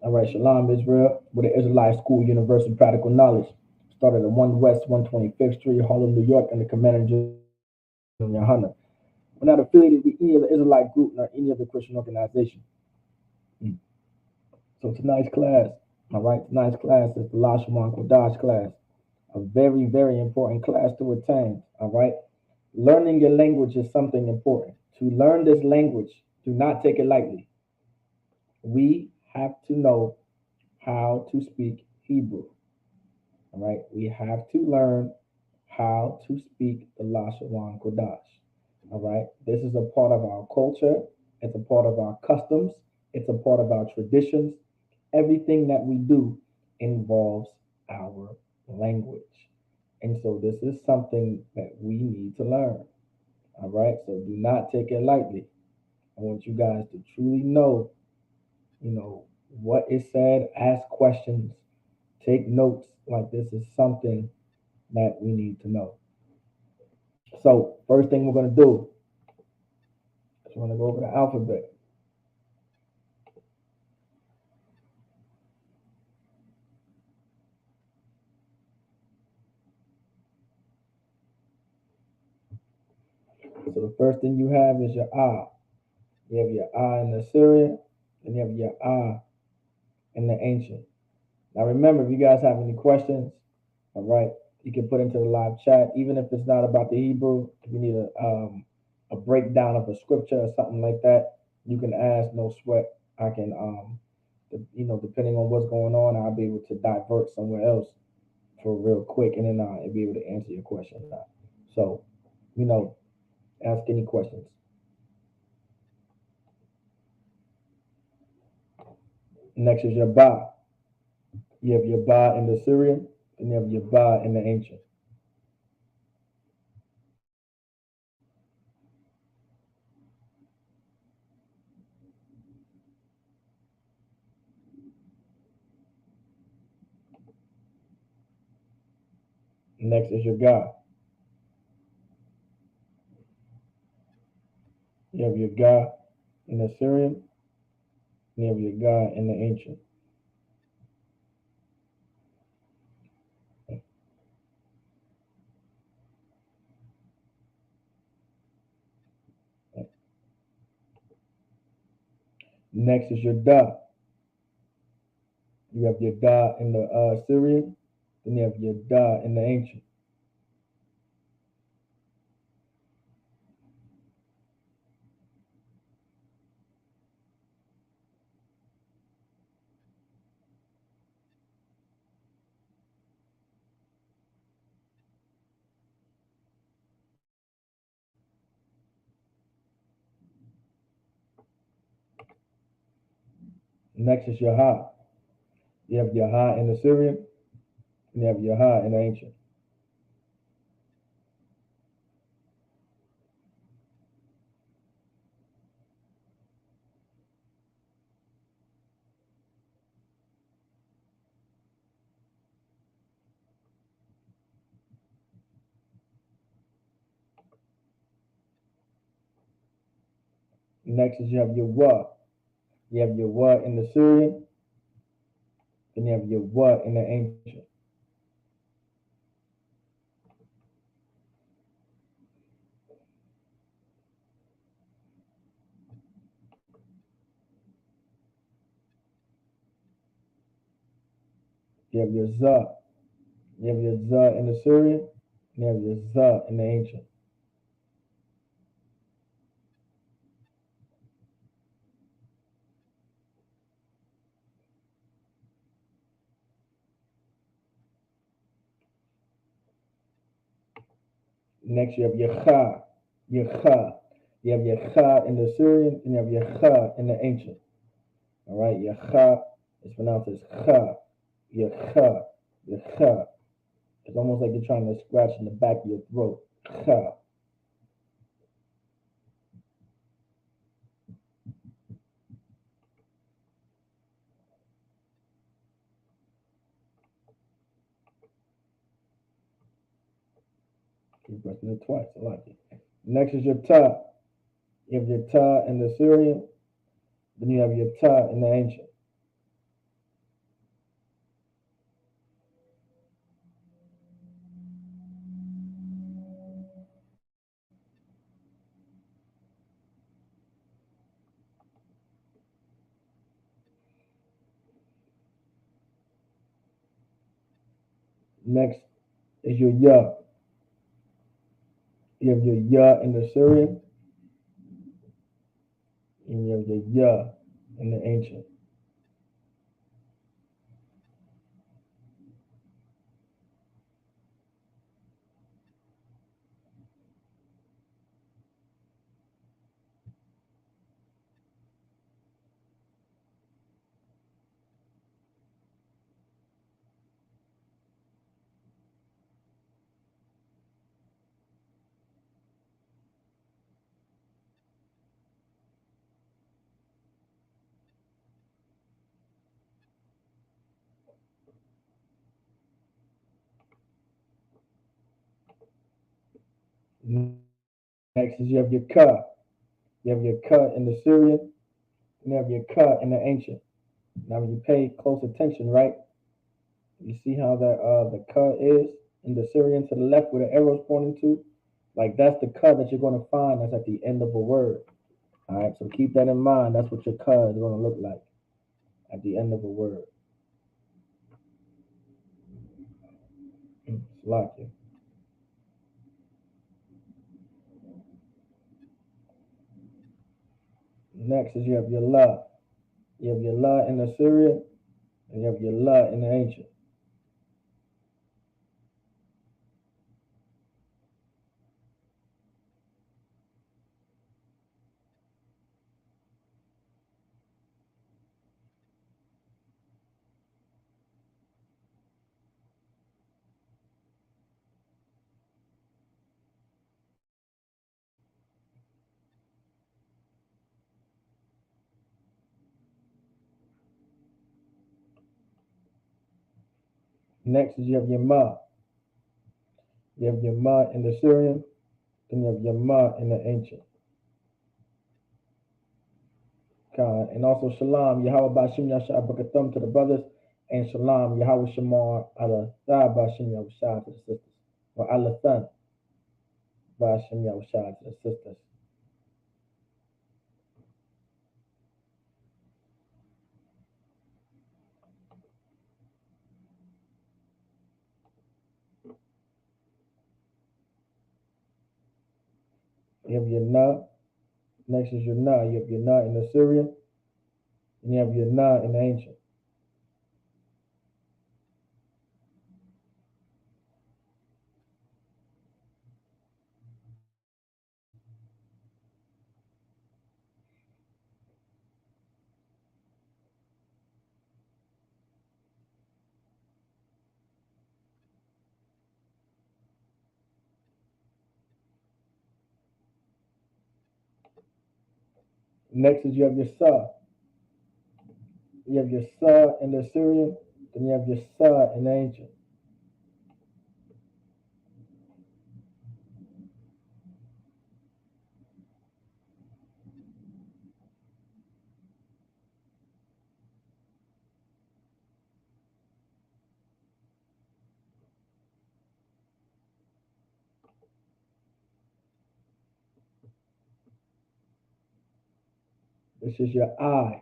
All right, Shalom Israel, with the Israelite School Universal Practical Knowledge. Started at 1 West 125th Street, Harlem, New York, and the Commander in General Yohana. We're not affiliated with any other Israelite group nor any other Christian organization. Mm. So tonight's class is the Lashawan Qadash class. A very, very important class to attend. All right. Learning your language is something important. To learn this language, do not take it lightly. We have to know how to speak Hebrew. All right. We have to learn how to speak the Lashawan Qadash. All right. This is a part of our culture. It's a part of our customs. It's a part of our traditions. Everything that we do involves our language. And so this is something that we need to learn. All right. So do not take it lightly. I want you guys to truly know, what is said, ask questions, take notes. Like this is something that we need to know. So first thing we're going to do is we're going to go over the alphabet. So the first thing you have is your ah. You have your ah in the Assyrian, and you have your ah in the ancient. Now remember, if you guys have any questions, all right, you can put into the live chat, even if it's not about the Hebrew. If you need a breakdown of a scripture or something like that, you can ask. No sweat. I can depending on what's going on, I'll be able to divert somewhere else for real quick, and then I'll be able to answer your question. So, you know, ask any questions. Next is your ba. You have your ba in the Syrian, and you have your ba in the ancient. Next is your ga. You have your ga in the Syrian, and you have your ga in the ancient. Next is your da. You have your da in the Syrian, then you have your da in the ancient. Next is your ha. You have your ha in the Syrian, and you have your ha in the ancient. Next is you have your wa. You have your wa in the Syrian, then you have your wa in the ancient. You have your za. You have your za in the Syrian, and you have your za in the ancient. Next you have your cha. Your cha. You have your cha in the Syrian, and you have your cha in the ancient. All right, your cha is pronounced as cha. Your cha. Your cha. It's almost like you're trying to scratch in the back of your throat. Cha. Keep pressing it twice. I like it. Next is your ta. You have your ta in the Syrian, then you have your ta in the ancient. Next is your Ya. You have your Ya in the Syrian, and you have your Ya in the ancient. Next is you have your Ka. You have your Ka in the Syrian, and you have your Ka in the ancient. Now, when you pay close attention, right, you see how that the Ka is in the Syrian to the left where the arrow's pointing to? Like that's the Ka that you're going to find that's at the end of a word. All right, so keep that in mind. That's what your Ka is going to look like at the end of a word. Slock. Next is you have your La. You have your La in the Syrian, and you have your La in the ancient. Next is you have your Ma. You have your Ma in the Syrian, then you have your Ma in the ancient. And also Shalom, Yahweh Bashim Yashar Brakathum to the brothers, and Shalom, Yahweh Shamar Allah Bashim Yahushua to the sisters. Or Allah Than Bashim Yahushua to the sisters. You have your Na. Next is your Na. You have your Na in the Syrian, and you have your Na in the ancient. Next is you have your Sa. You have your Sa in the Syrian, then you have your Sa in the ancient. This is your I.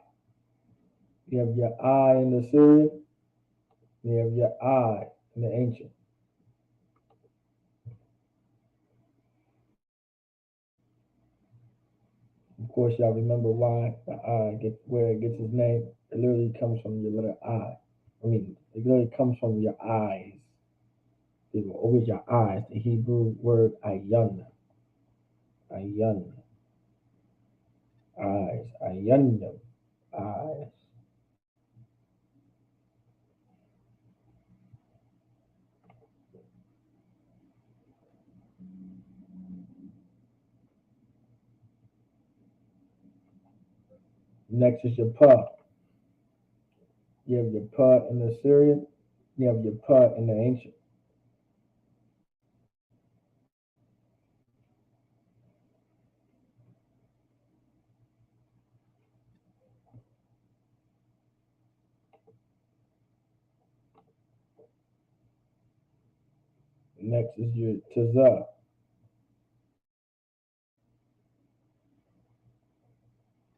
You have your I in the Syrian, and you have your I in the ancient. Of course, y'all remember why the I gets where it gets its name. It literally comes from your letter I. I mean, it literally comes from your eyes. It will always your eyes. The Hebrew word ayun, ayun, eyes, ayun, eyes. Next is your pa. You have your pa in the Syrian. You have your pa in the ancient. Next is your taza.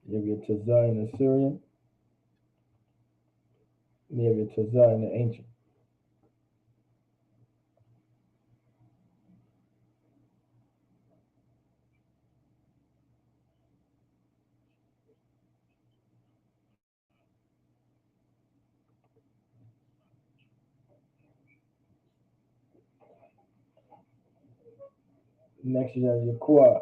You have your taza in the Syrian. You have your taza in the ancient. Next, you have your Qua.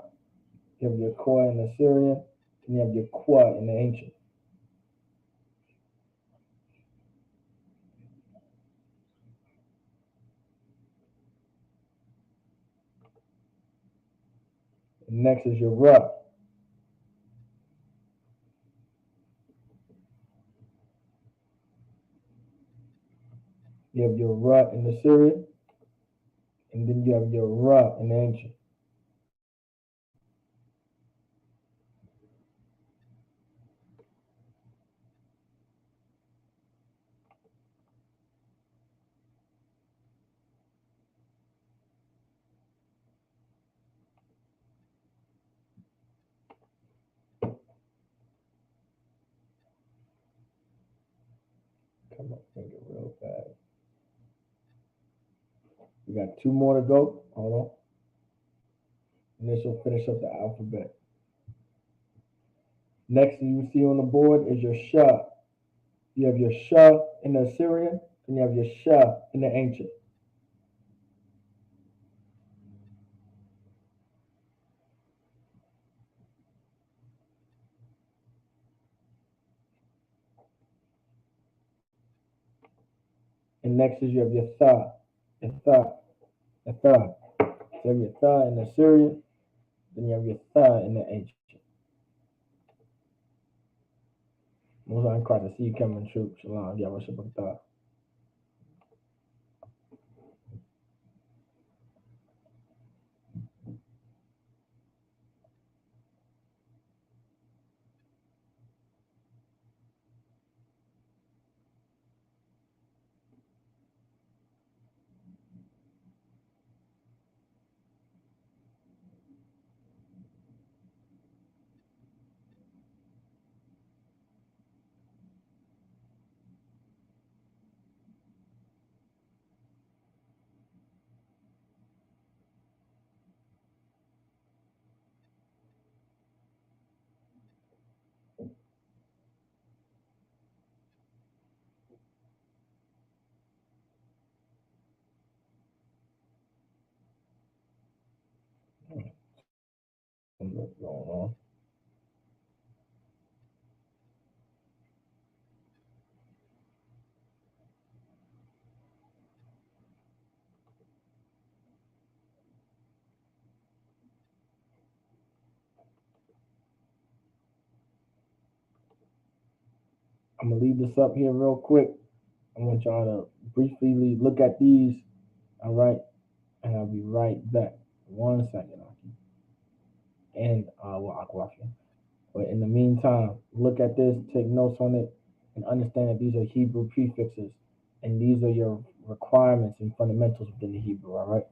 You have your Qua in the Syrian, and you have your Qua in the ancient. And next is your Ra. You have your Ra in the Syrian, and then you have your Ra in the ancient. Come on, make it real fast. We got two more to go. Hold on. And this will finish up the alphabet. Next you see on the board is your Shah. You have your Shah in the Assyrian, and you have your Shah in the ancient. And next is you have your Tha, your Tha, your Tha. So you have your Tha in the Assyrian, then you have your Tha in the ancient. Most on Christ, I see you coming true. Shalom, Yahweh. What's going on? I'm gonna leave this up here real quick. I want y'all to briefly look at these, all right? And I'll be right back. 1 second, Aki. And Aquafia. But in the meantime, look at this, take notes on it, and understand that these are Hebrew prefixes, and these are your requirements and fundamentals within the Hebrew, all right?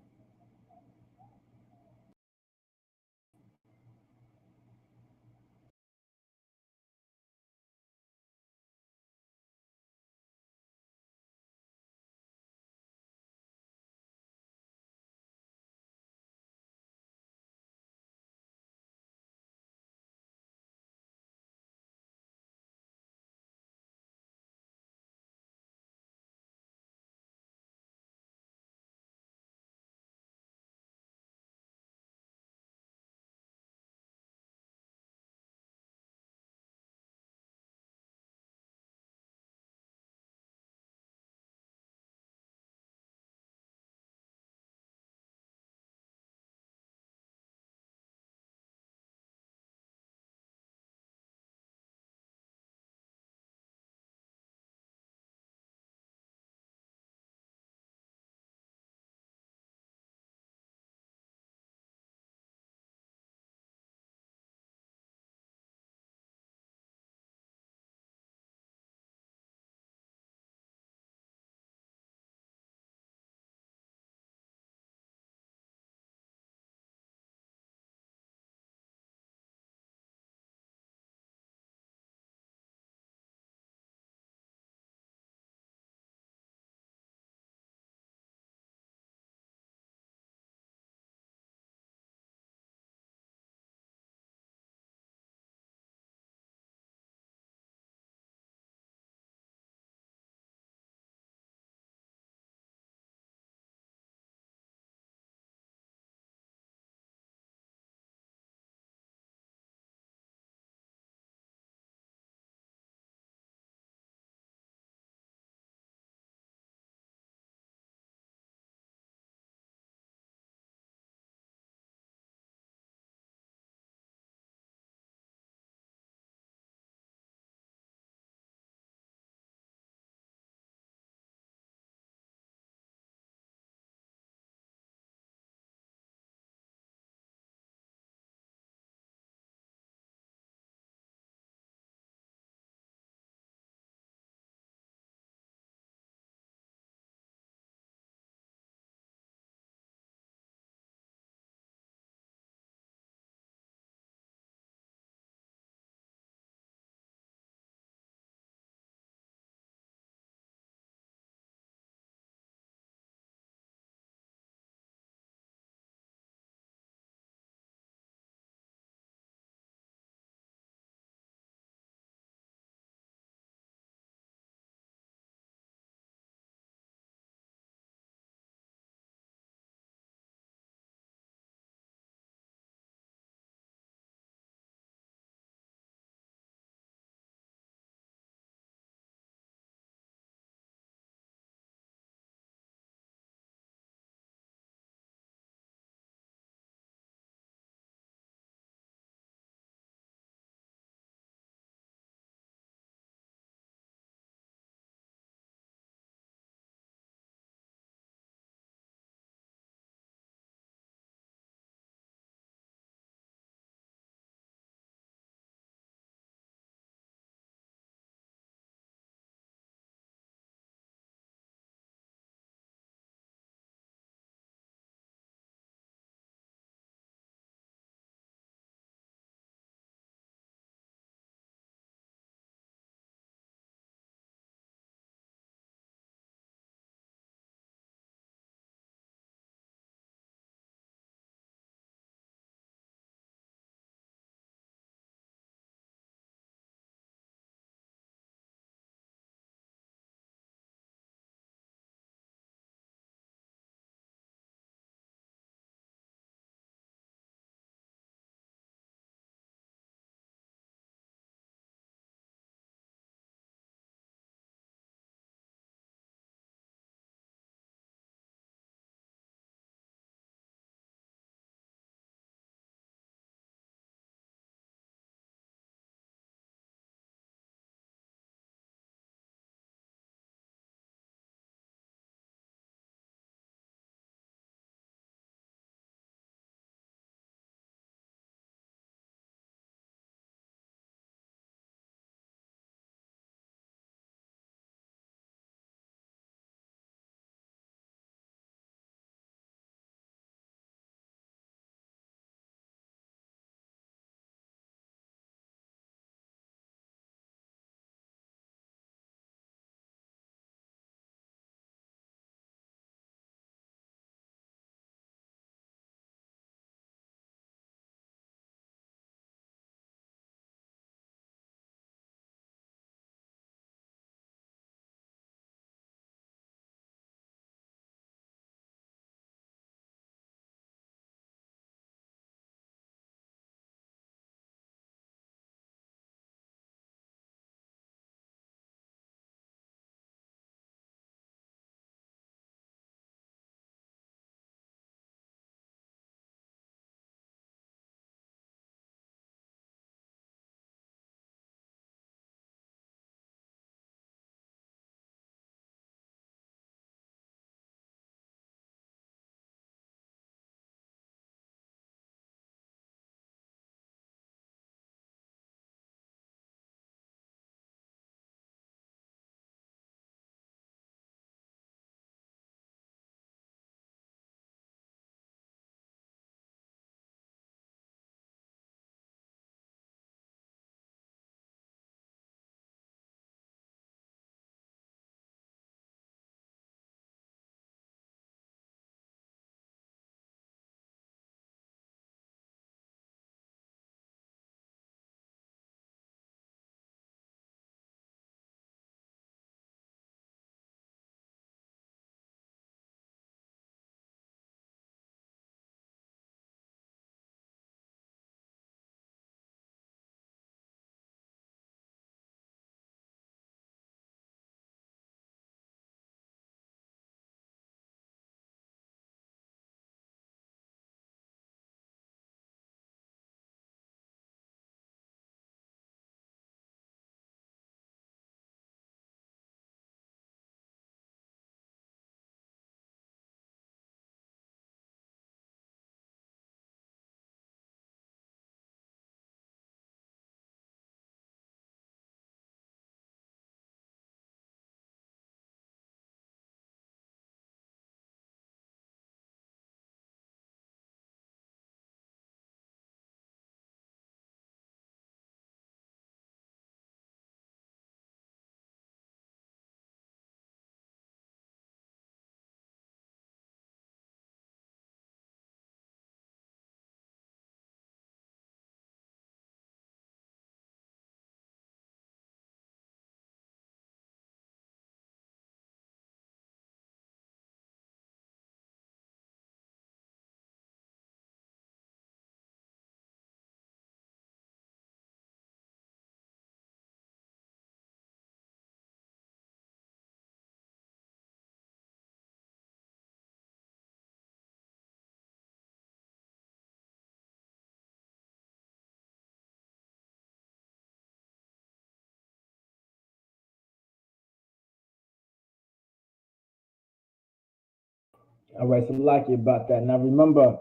All right, so like you about that. Now remember,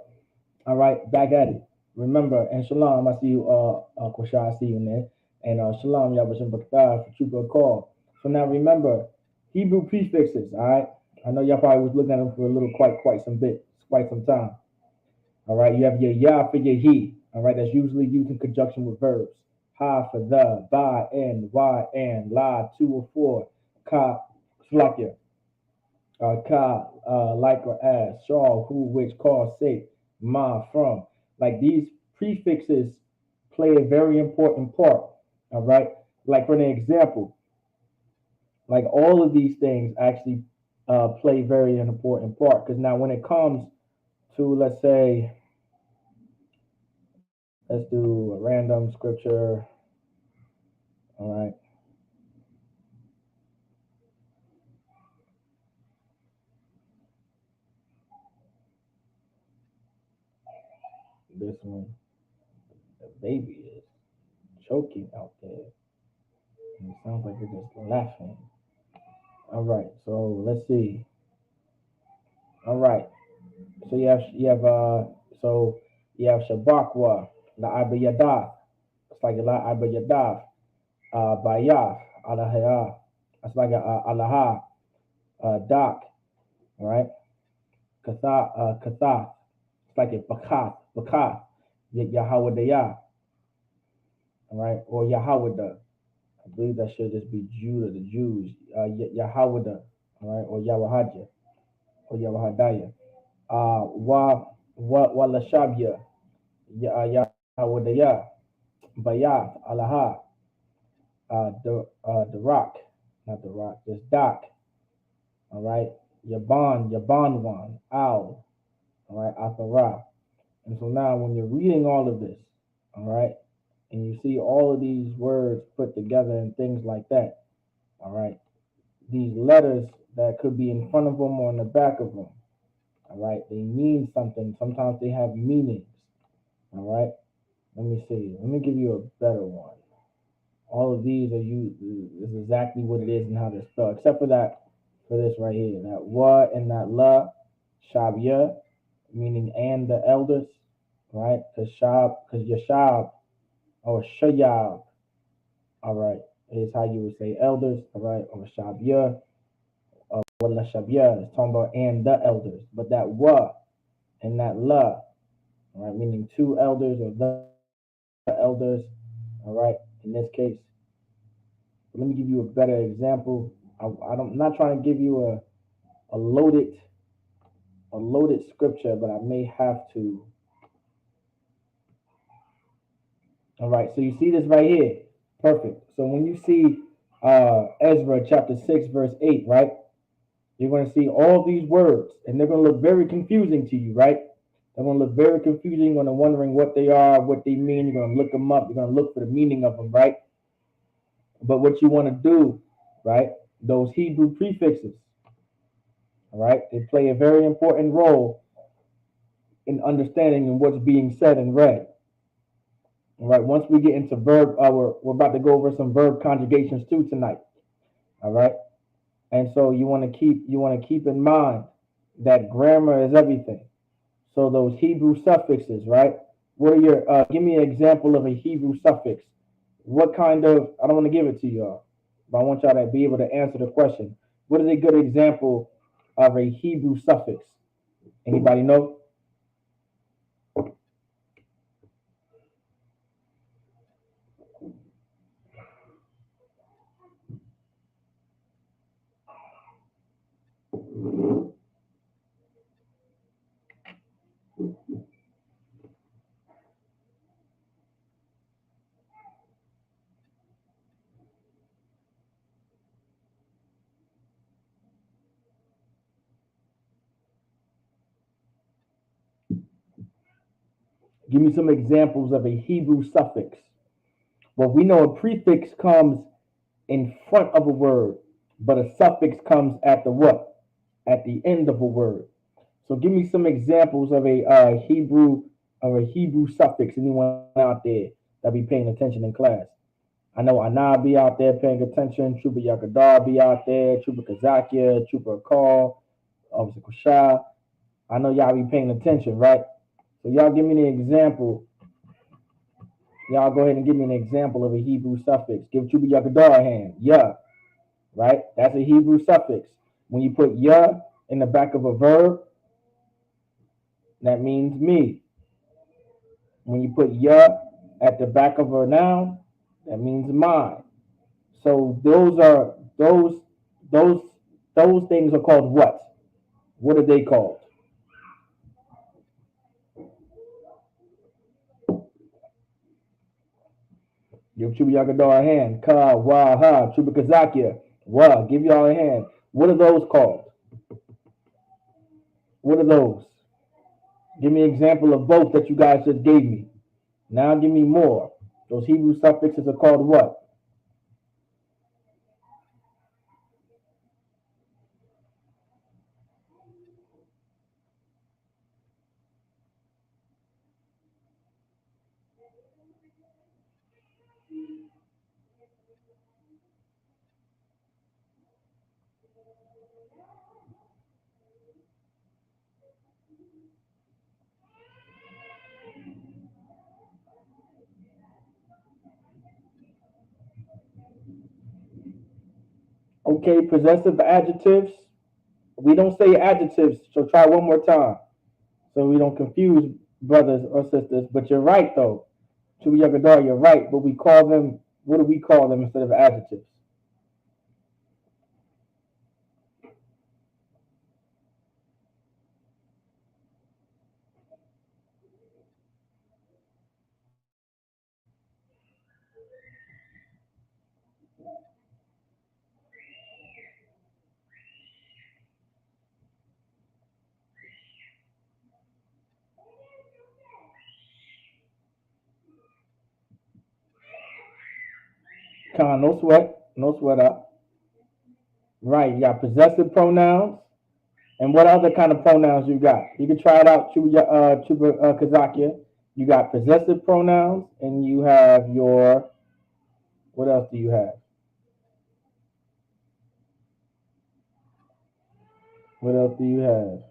all right, back at it. Remember, and shalom, I see you, Kwasha, I see you in there. And shalom, Yabashim Bakhtah for Trooper Call. So now remember, Hebrew prefixes, all right? I know y'all probably was looking at them for a little, quite some time. All right, you have your ya for your he. All right, that's usually used in conjunction with verbs. Ha for the, ba and, wa and, la, two or four, ka, slakia, ka, like or as, shaw, who, which, cause, say, ma, from. Like these prefixes play a very important part. All right, like for an example, like all of these things actually play very an important part. Because now when it comes to, let's say, let's do a random scripture. All right, this one, the baby is choking out there. And it sounds like they're just laughing. All right, so let's see. All right, so so you have Shabakwa, La Abayadath. It's like La Abayadath, Bayaf, Alahaya. It's like Alaha, Dak. All right, Katha. It's like a Bakath, Yahweh. All right, or Yahweh. I believe that should just be Judah, the Jews, Yahweh, all right, or Yahweh or Yahweh. Wa Lashabia, Yahweh, Bayat, Allah, the rock, not the rock, just Dak, all right, Yabanwan, Al, all right, Athara. And so now when you're reading all of this, all right, and you see all of these words put together and things like that, all right, these letters that could be in front of them or in the back of them. All right, they mean something. Sometimes they have meanings. All right, let me see. Let me give you a better one. All of these are you is exactly what it is and how they're spelled, except for that for this right here. That wa and that la, shabya, meaning and the elders, right? Because yashab or shayab, all right, is how you would say elders, all right, or shabya. Wala Shabya is talking about and the elders, but that wa and that la, all right, meaning two elders or the elders, all right, in this case. Let me give you a better example. I'm not trying to give you a loaded scripture, but I may have to. All right, so you see this right here. Perfect. So when you see Ezra chapter 6, verse 8, right? You're going to see all these words, and they're going to look very confusing to you, right? They're going to look very confusing. You're going to wondering what they are, what they mean. You're going to look them up. You're going to look for the meaning of them, right? But what you want to do, right? Those Hebrew prefixes, all right? They play a very important role in understanding what's being said and read. All right. Once we get into verb, we're about to go over some verb conjugations too tonight. All right. And so you want to keep in mind that grammar is everything. So those Hebrew suffixes, right? What are your give me an example of a Hebrew suffix? What kind of I don't want to give it to y'all, but I want y'all to be able to answer the question. What is a good example of a Hebrew suffix? Anybody know? Give me some examples of a Hebrew suffix. Well, we know a prefix comes in front of a word, but a suffix comes at the what? At the end of a word. So give me some examples of a Hebrew suffix. Anyone out there that be paying attention in class? I know Anah be out there paying attention. Trooper Yakadar be out there. Trooper Kazakia. Trooper Call. Officer Kusha. I know y'all be paying attention, right? So y'all give me an example. Y'all go ahead and give me an example of a Hebrew suffix. Give Chuba Yakadar a hand. Yeah, right? That's a Hebrew suffix. When you put ya in the back of a verb, that means me. When you put ya at the back of a noun, that means mine. So those those things are called what? What are they called? Give Chuba Yakadar a hand. Ka, wa, ha, Chuba Kazakia. Wa, give y'all a hand. What are those called? What are those? Give me an example of both that you guys just gave me. Now give me more. Those Hebrew suffixes are called what? Okay, possessive adjectives. We don't say adjectives, so try one more time so we don't confuse brothers or sisters. But you're right, though. Chuba Yakadar, you're right. But we call them, what do we call them instead of adjectives? No sweat. No sweat up. Right, you got possessive pronouns. And what other kind of pronouns you got? You can try it out, Chuba Kazakia. You got possessive pronouns, and you have your, what else do you have? What else do you have?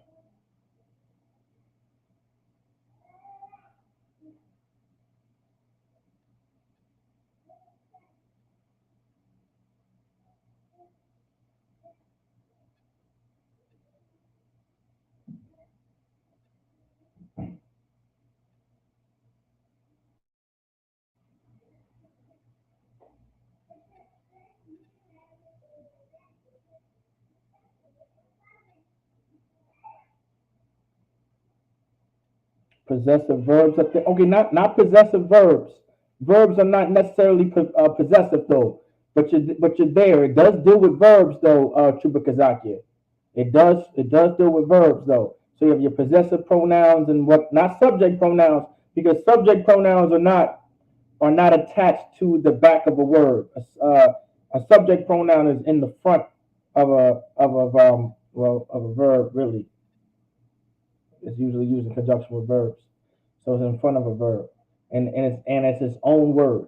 Possessive verbs up there. Okay, not possessive verbs. Verbs are not necessarily possessive though, but you're there. It does deal with verbs though, Chuba. It does deal with verbs though. So you have your possessive pronouns and what not subject pronouns because subject pronouns are not attached to the back of a word. A subject pronoun is in the front of a verb really. It's usually used in conjunction with verbs. So it's in front of a verb. And it's its own word.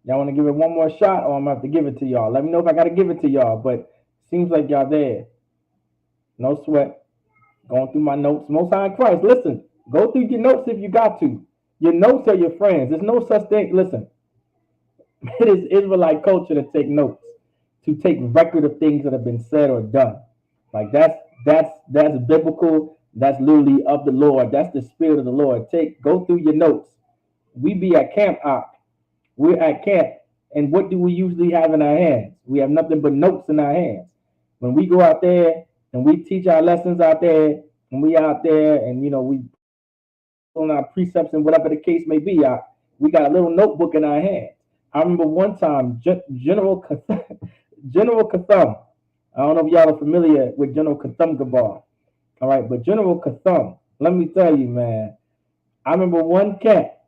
Y'all want to give it one more shot, or I'm gonna have to give it to y'all. Let me know if I gotta give it to y'all. But seems like y'all there. No sweat. Going through my notes. Most High in Christ. Listen, go through your notes if you got to. Your notes are your friends. There's no such thing. Listen, it is Israelite culture to take notes, to take record of things that have been said or done. Like that's biblical. That's literally of the Lord. That's the spirit of the Lord. Go through your notes. We be at camp. We're at camp, and what do we usually have in our hands? We have nothing but notes in our hands. When we go out there and we teach our lessons out there, and we out there, and we on our precepts and whatever the case may be, we got a little notebook in our hands. I remember one time, General General Katham, I don't know if y'all are familiar with General Katham Gabar. All right, but General Katham, let me tell you, man. I remember one cat.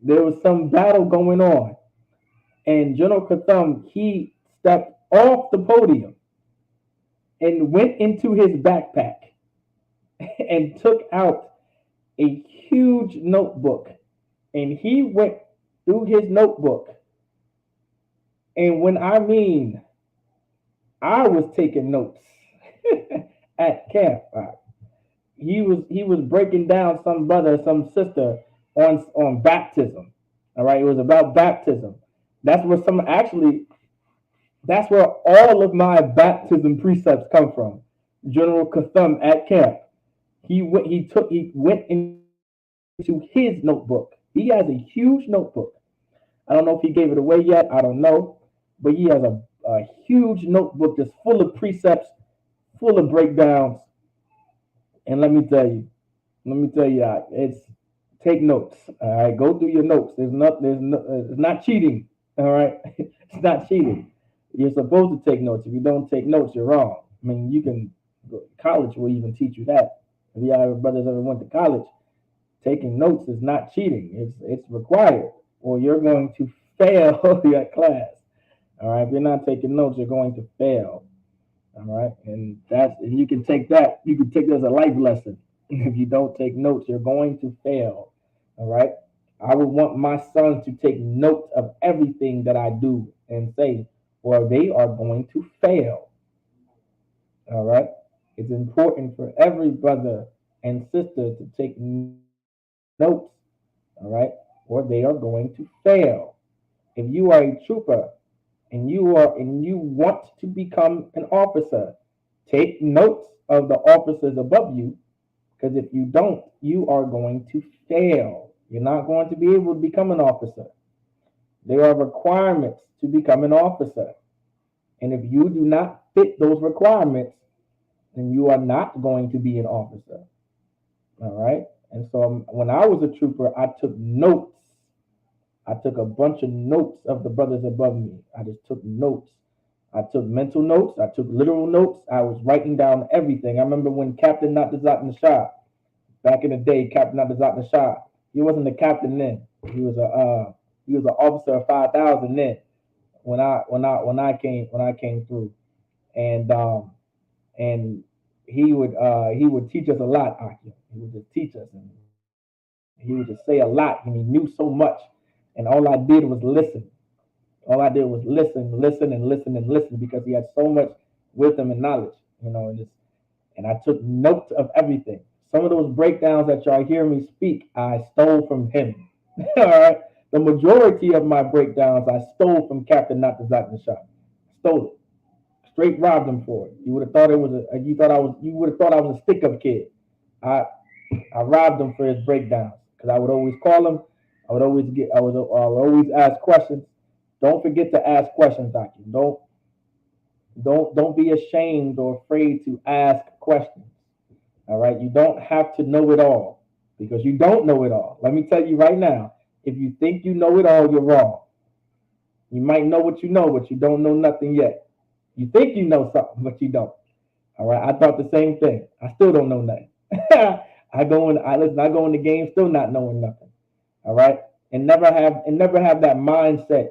There was some battle going on, and General Katham he stepped off the podium and went into his backpack and took out a huge notebook, and he went through his notebook. And when I mean I was taking notes at camp. He was breaking down some brother, some sister on baptism. All right, it was about baptism. That's where some actually that's where all of my baptism precepts come from. General Katham at camp. He went into his notebook. He has a huge notebook. I don't know if he gave it away yet. I don't know, but he has a huge notebook that's full of precepts, full of breakdowns. And let me tell you, it's take notes. All right, go through your notes. It's not cheating. All right, it's not cheating. You're supposed to take notes. If you don't take notes, you're wrong. I mean, you can college will even teach you that. If you have brothers ever went to college, taking notes is not cheating. It's required, or you're going to fail your class. All right, if you're not taking notes, you're going to fail. All right, and you can take that. You can take that as a life lesson. If you don't take notes, you're going to fail. All right. I would want my sons to take notes of everything that I do and say, or they are going to fail. All right. It's important for every brother and sister to take notes. All right, or they are going to fail. If you are a trooper and you want to become an officer, take notes of the officers above you, because if you don't, you are going to fail. You're not going to be able to become an officer. There are requirements to become an officer. And if you do not fit those requirements, then you are not going to be an officer. All right. And so when I was a trooper, I took notes. I took a bunch of notes of the brothers above me. I just took notes. I took mental notes. I took literal notes. I was writing down everything. I remember when Captain Natazat Nashar, back in the day, Captain Natazat Nashar, he wasn't a captain then. He was an officer of 5,000 then. When I came through, and and he would teach us a lot. Aki. He would just teach us, and he would just say a lot, and he knew so much. And all I did was listen. All I did was listen, listen, and listen and listen because he had so much wisdom and knowledge, and I took note of everything. Some of those breakdowns that y'all hear me speak, I stole from him. All right. The majority of my breakdowns I stole from Captain Natazak Nashad. Stole it. Straight robbed him for it. You would have thought it was you would have thought I was a stick up kid. I I robbed him for his breakdowns because I would always call him. I would always ask questions. Don't forget to ask questions, Doctor. Don't be ashamed or afraid to ask questions. All right, you don't have to know it all because you don't know it all. Let me tell you right now, if you think you know it all, you're wrong. You might know what you know, but you don't know nothing yet. You think you know something, but you don't. All right, I thought the same thing. I still don't know nothing. I go in the game still not knowing nothing. All right, and never have that mindset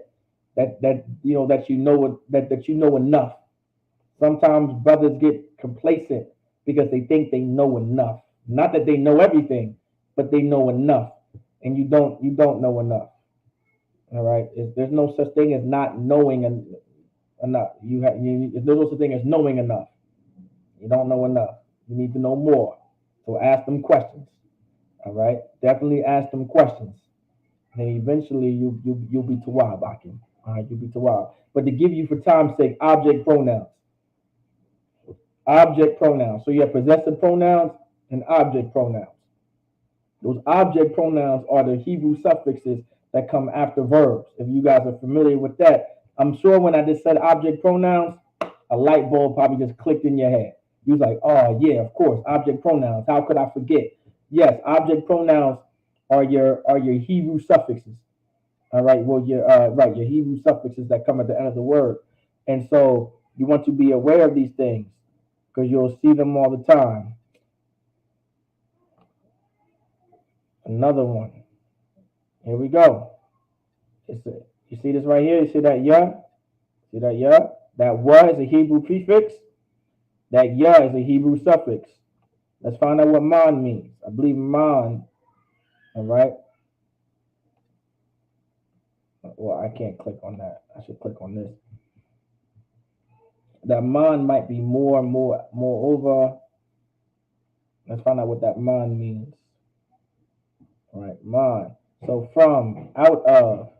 that you know enough. Sometimes brothers get complacent because they think they know enough. Not that they know everything, but they know enough, and you don't know enough. All right, there's no such thing as not knowing enough. There's no such thing as knowing enough. You don't know enough. You need to know more. So ask them questions. All right, definitely ask them questions. And eventually you'll be tawab, Akim. All right, you'll be tawab. But to give you for time's sake, object pronouns. Object pronouns. So you have possessive pronouns and object pronouns. Those object pronouns are the Hebrew suffixes that come after verbs. If you guys are familiar with that, I'm sure when I just said object pronouns, a light bulb probably just clicked in your head. You was like, oh yeah, of course, object pronouns. How could I forget? Yes, object pronouns are your Hebrew suffixes. All right, well your Hebrew suffixes that come at the end of the word. And so You want to be aware of these things because you'll see them all the time. Another one. Here we go. You see this right here? You see that ya? See that ya? That wa is a Hebrew prefix. That ya is a Hebrew suffix. Let's find out what man means. I believe man, all right? Well, I can't click on that. I should click on this. That man might be moreover. Let's find out what that man means. All right, man. So from, out of.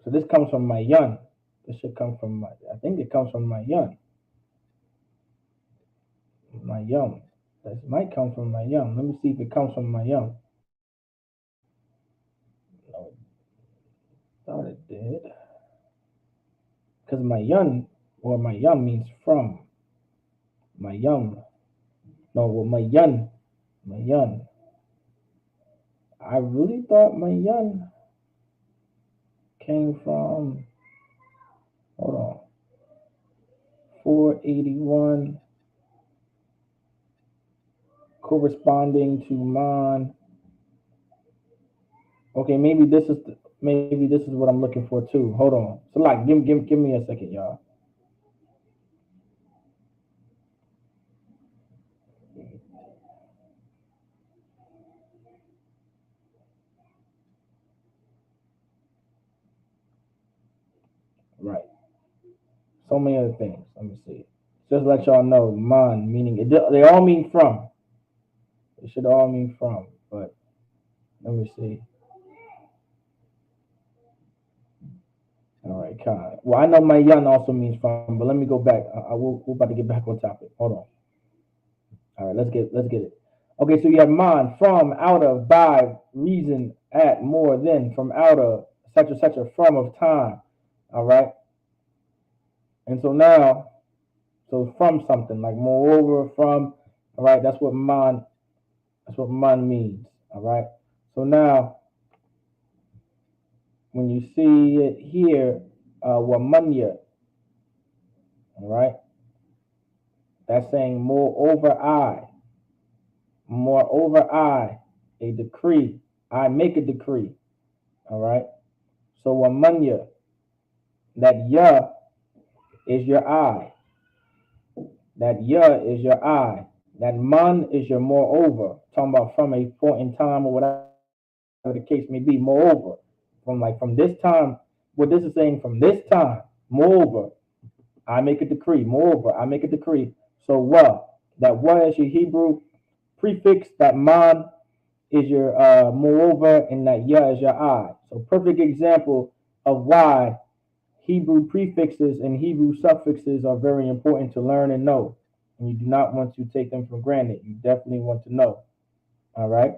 So this comes from my yun. This should come from my, I think it comes from my yun. My yum. This might come from my yum. Let me see if it comes from my yum. No, thought it did. Because my yun or my yum means from. My yum. No, well, my yun. My yun. I really thought my yun came from, hold on, 481 corresponding to man. Okay, maybe this is what I'm looking for too. Hold on. So like give me a second, y'all. Right. So many other things. Let me see. Just let y'all know, man meaning they all mean from. It should all mean from, but let me see. All right, kind. Well, I know my yan also means from, but let me go back. We're about to get back on topic. Hold on. All right, let's get it. Okay, so you have man, from, out of, by, reason, at, more than, from, out of, such a from of time. All right, and so now, so from something like moreover, from. All right, that's what man means. All right, so now when you see it here, wamanya, all right, that's saying moreover I, a decree, I make a decree, all right. So wamanya, that ya is your I, that ya is your I, that man is your moreover, talking about from a point in time or whatever the case may be, moreover, from this time, what this is saying from this time, moreover, I make a decree. Moreover, I make a decree. So that is your Hebrew prefix. That man is your moreover, and that ya is your I. So perfect example of why Hebrew prefixes and Hebrew suffixes are very important to learn and know. And you do not want to take them for granted. You definitely want to know. All right.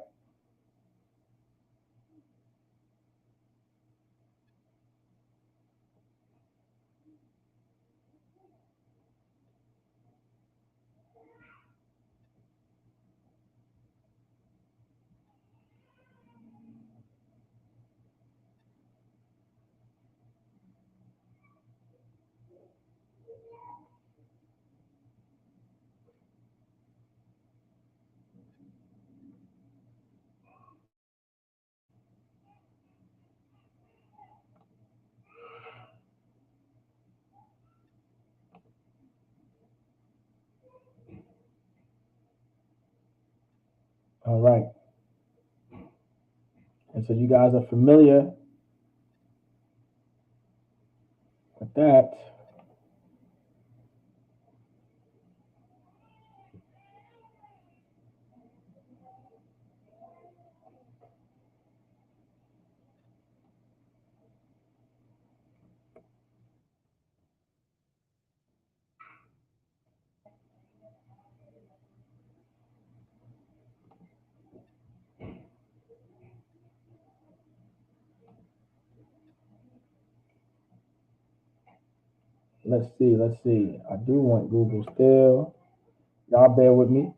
All right. And so you guys are familiar with that. Let's see. Let's see. I do want Google still. Y'all bear with me.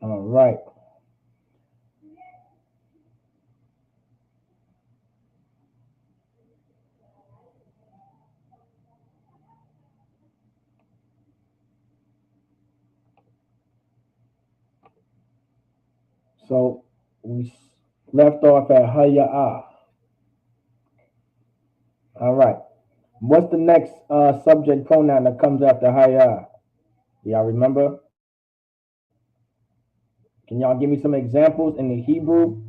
All right. So we left off at Haya'ah. All right. What's the next subject pronoun that comes after Haya'ah? Y'all remember? Can y'all give me some examples in the Hebrew?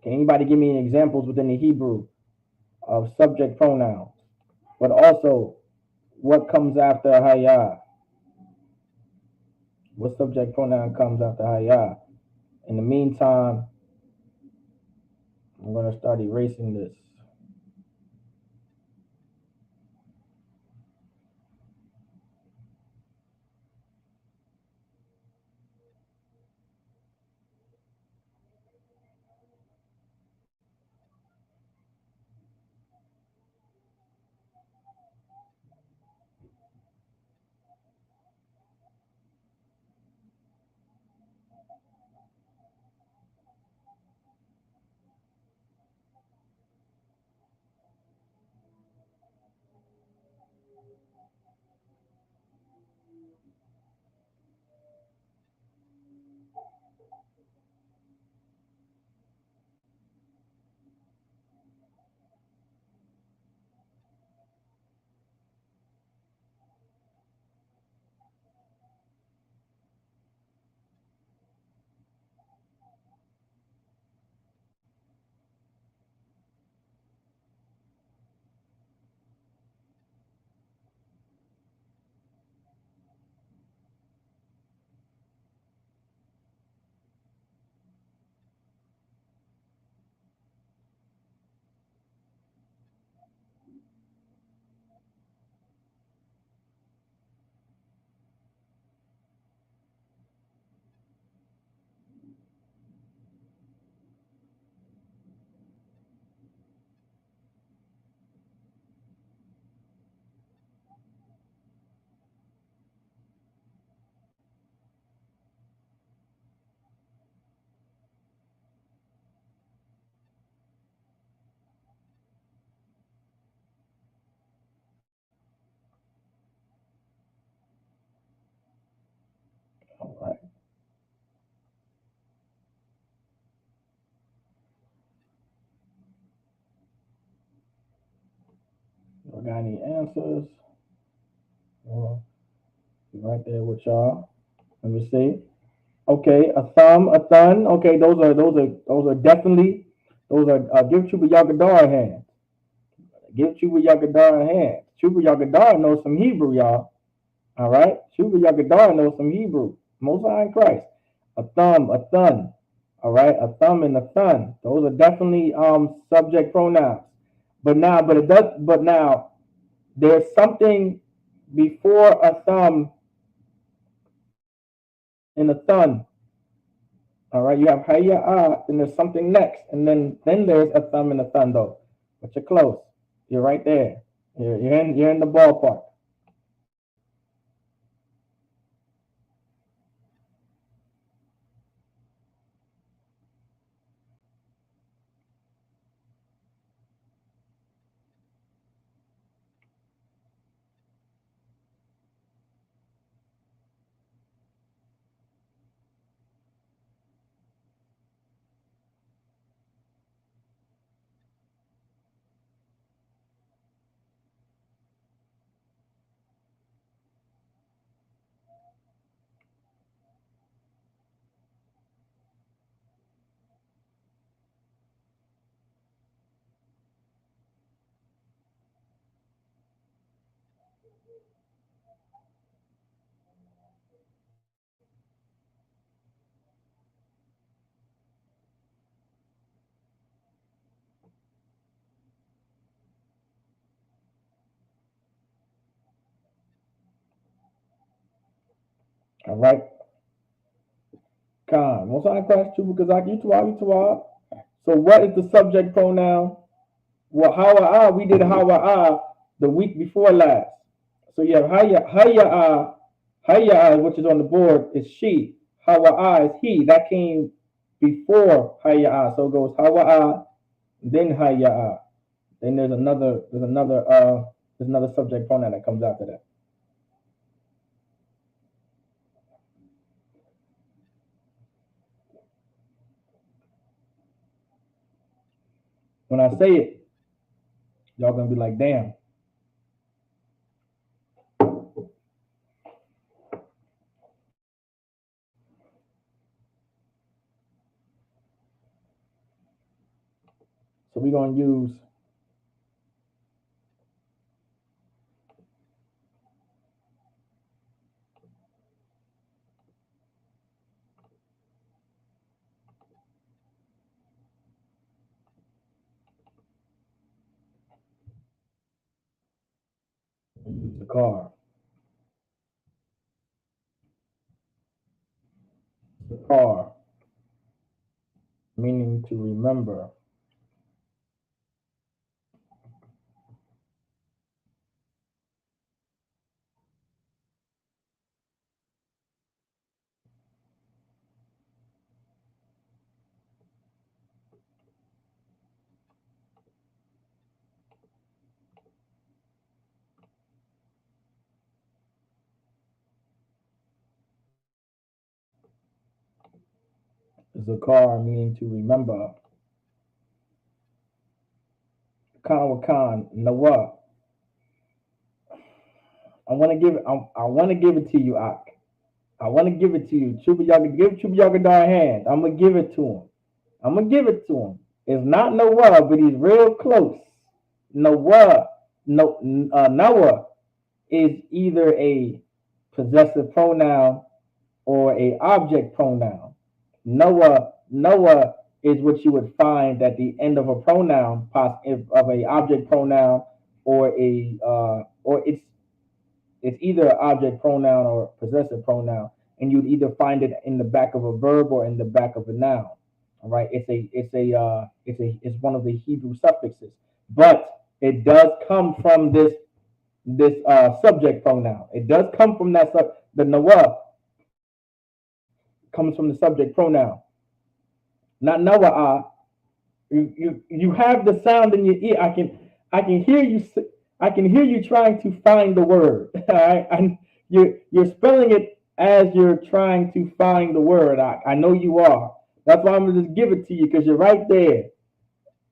Can anybody give me any examples within the Hebrew of subject pronouns? But also, what comes after Haya'ah? What subject pronoun comes after Haya'ah? In the meantime, I'm going to start erasing this. All right. You got any answers? Well, be right there with y'all. Let me see. Okay, a thumb, a thun. Okay, those are definitely those are give Chuba Yagadar a hand. Give Chuba Yagadar a hand. Chuba Yagadar knows some Hebrew, y'all. All right, Chuba Yagadar knows some Hebrew. Most High in Christ. A thumb, a thun. All right, a thumb and a thun. Those are definitely subject pronouns. But now there's something before a thumb and a thun. All right, you have hayya, then there's something next, and then there's a thumb and a thun though. But you're close. You're right there. You're in the ballpark. All right. Khan. Most I class two because I you. So what is the subject pronoun? Well, hawa we did hawa the week before last. So you have hayya, which is on the board, is she. Hawa'a is he. That came before Hayya'a. So it goes Hawa'a, then Hayya'a. Then there's another subject pronoun that comes after that. When I say it, y'all gonna be like, damn. So we're gonna use the car. The car, meaning to remember. Zakar, meaning to remember. Khan wa Khan, Nawa. I want to give it to you, Ak. I want to give it to you. Give Chubayaga a hand. I'm gonna give it to him. I'm gonna give it to him. It's not Noah, but he's real close. Noah, Noah is either a possessive pronoun or a object pronoun. Noah is what you would find at the end of a pronoun, of a object pronoun, or it's either an object pronoun or possessive pronoun, and you'd either find it in the back of a verb or in the back of a noun. All right, it's one of the Hebrew suffixes, but it does come from this subject pronoun. It does come from the Noah comes from the subject pronoun, not Noah. You have the sound in your ear. I can hear you. I can hear you trying to find the word. All right, and you're spelling it as you're trying to find the word. I know you are. That's why I'm gonna just give it to you because you're right there.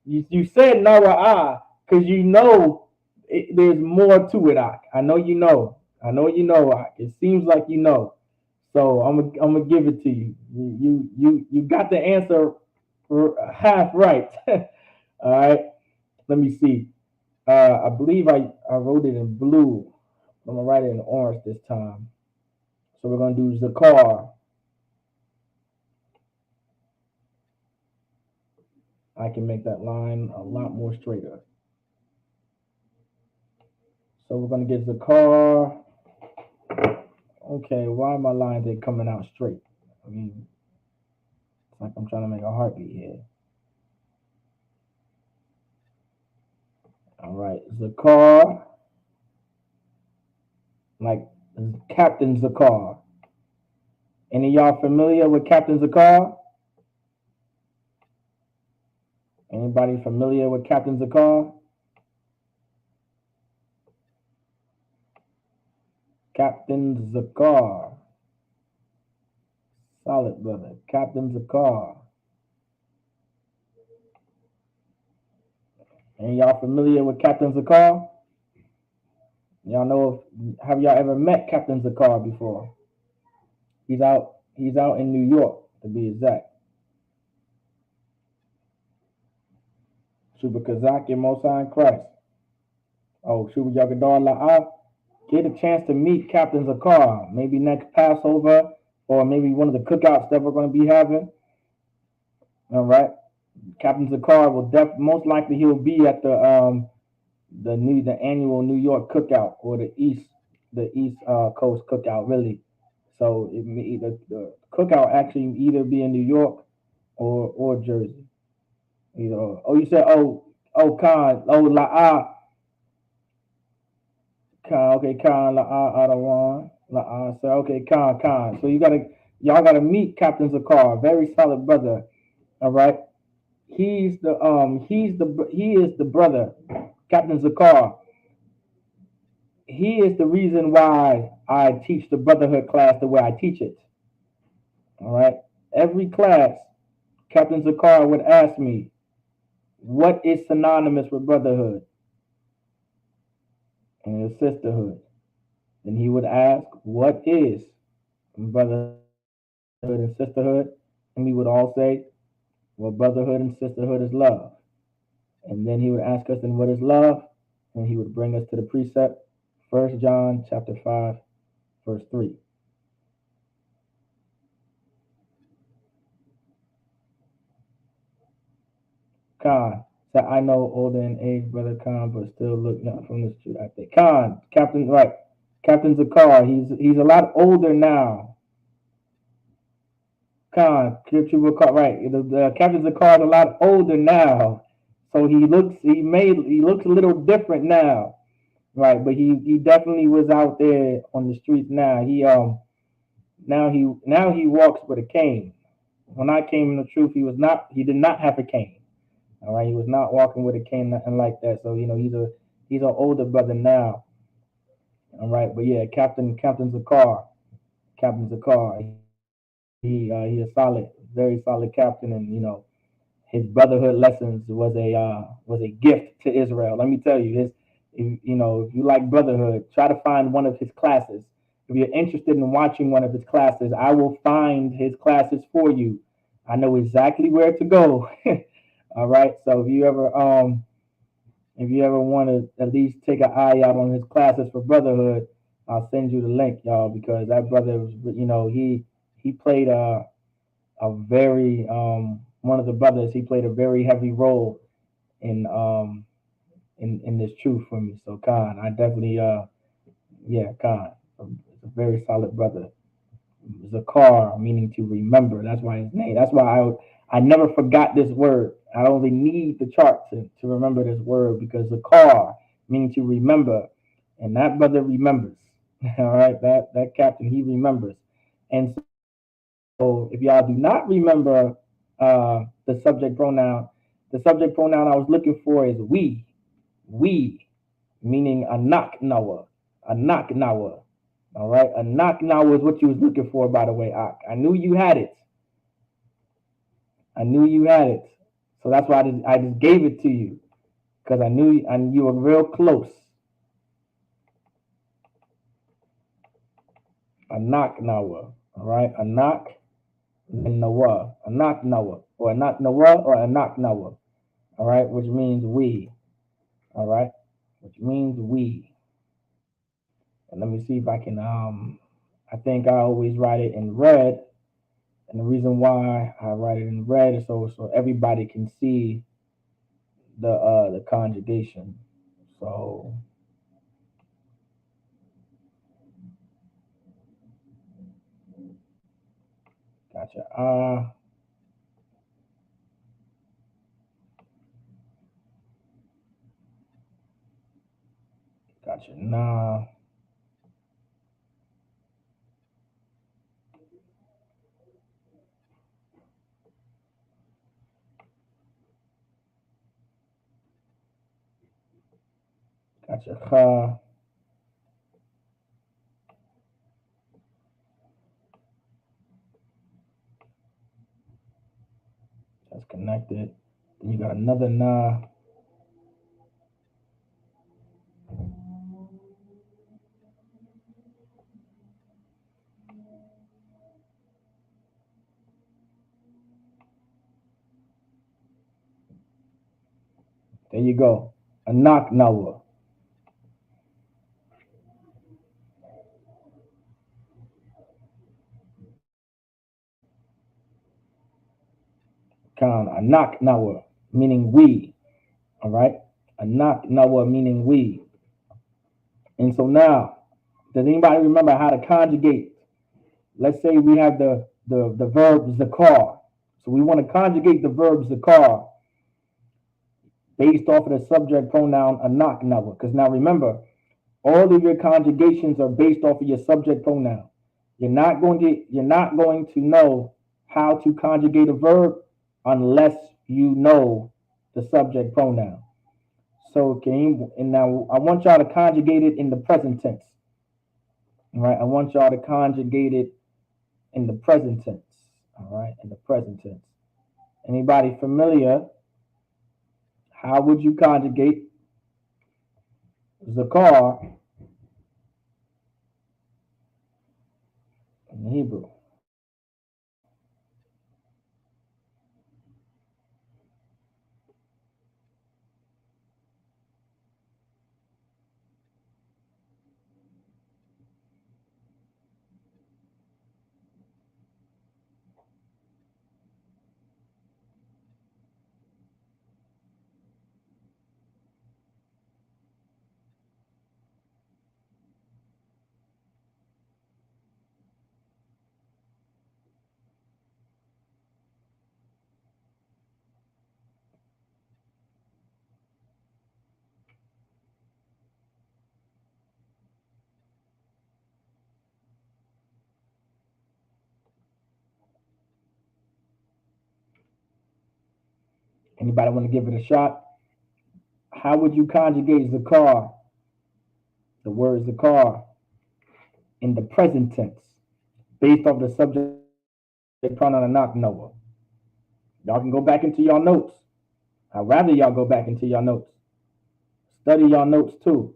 You said Noah because you know there's more to it. I know you know. I know you know. It seems like you know. So I'm gonna give it to you. You got the answer half right. All right. Let me see. I believe I wrote it in blue. I'm gonna write it in orange this time. So we're gonna do Zakar. I can make that line a lot more straighter. So we're gonna get Zakar. Okay, why my lines ain't coming out straight? I mean, it's like I'm trying to make a heartbeat here. All right, Zakar, like Captain Zakar. Any of y'all familiar with Captain Zakar? Anybody familiar with Captain Zakar? Captain Zakar. Solid brother. Captain Zakar. And y'all familiar with Captain Zakar? Y'all know have y'all ever met Captain Zakar before? He's out in New York to be exact. Shuba Kazak and Mosai in Christ. Oh, Shuba Yagadar La'ah. Get a chance to meet Captain Zakar. Maybe next Passover or maybe one of the cookouts that we're going to be having. All right. Captain Zakar will most likely he'll be at the annual New York cookout or the East Coast cookout really. So the cookout actually either be in New York or Jersey. Either oh you said Khan La Khan okay Khan La Adawan La so okay Khan. So you gotta Y'all gotta meet Captain Zakar, very solid brother. All right. He is the brother, Captain Zakar. He is the reason why I teach the brotherhood class the way I teach it. All right. Every class, Captain Zakar would ask me, what is synonymous with brotherhood and sisterhood? Then he would ask, what is brotherhood and sisterhood? And we would all say, well, brotherhood and sisterhood is love. And then he would ask us, then what is love? And he would bring us to the precept, 1 John chapter 5, verse 3. Khan. So I know older in age, brother Khan, but still look young from the street. I think Khan, Captain, right? Captain Zakar. He's a lot older now. Khan, right? The Captain Zakar is a lot older now, so he looks a little different now, right? But he definitely was out there on the streets now. Now he walks with a cane. When I came in the truth, he did not have a cane. All right, he was not walking with a cane, nothing like that. So he's an older brother now. All right, but yeah, Captain Zakar, Captain Zakar, he a solid, very solid captain, and his brotherhood lessons was a gift to Israel. Let me tell you, if you like brotherhood, try to find one of his classes. If you're interested in watching one of his classes, I will find his classes for you. I know exactly where to go. All right. So if you ever want to at least take an eye out on his classes for brotherhood, I'll send you the link, y'all, because that brother was, he played a very one of the brothers. He played a very heavy role in in this truth for me. So Khan, I definitely yeah, Khan, a very solid brother. Zakar, meaning to remember. That's why his name. That's why I never forgot this word. I only need the chart to remember this word because Zakar, meaning to remember, and that brother remembers. All right, that captain he remembers, and so if y'all do not remember the subject pronoun I was looking for is we, meaning anak nawa, anak nawa. All right, a knock now was what you was looking for, by the way, Ak. I knew you had it. I knew you had it. So that's why I just gave it to you because I knew and you were real close. A knock nawa. All right, a knock nawa, a knock nawa, or a knock nawa, or a knock nawa. All right, which means we. All right, which means we. And let me see if I can. I think I always write it in red. And the reason why I write it in red is so everybody can see the conjugation. So gotcha. Gotcha. Nah. Gotcha. That's connected. Then you got another nah. There you go. A knock nawa. A knock nawa, meaning we. All right. A knock nawa, meaning we. And so now, does anybody remember how to conjugate? Let's say we have the verb zakar. So we want to conjugate the verb zakar based off of the subject pronoun anak nawa. Because now remember, all of your conjugations are based off of your subject pronoun. You're not going to know how to conjugate a verb unless you know the subject pronoun. So and now I want y'all to conjugate it in the present tense. All right, I want y'all to conjugate it in the present tense. All right, in the present tense. Anybody familiar? How would you conjugate zakar in Hebrew? Anybody want to give it a shot? How would you conjugate zakar, the word zakar, in the present tense, based off the subject pronoun anak Noah? Y'all can go back into your notes. I'd rather y'all go back into your notes. Study your notes too.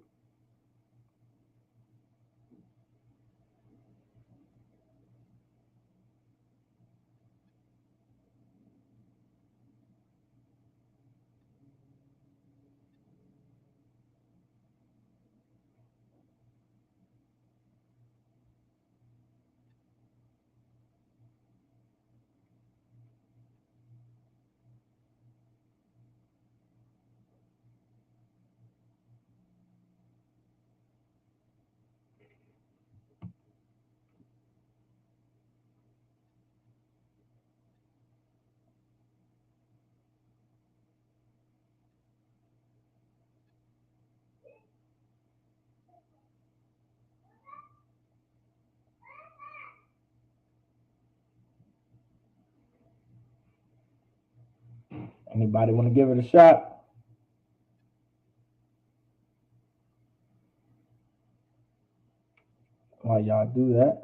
Anybody want to give it a shot? While y'all do that,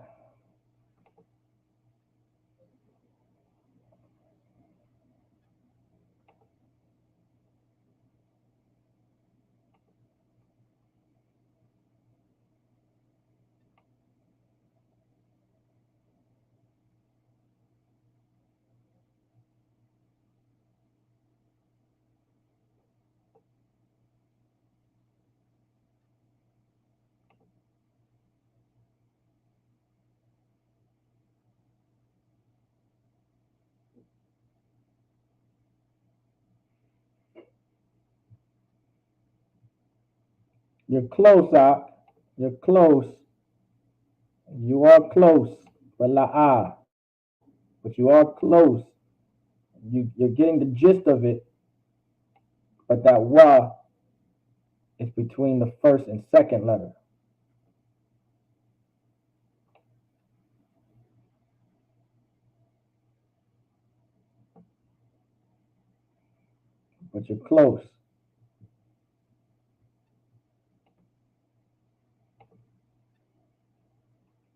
you're close, Doc. You're close. You are close. But but you are close. You're getting the gist of it, but that wa is between the first and second letter. But you're close.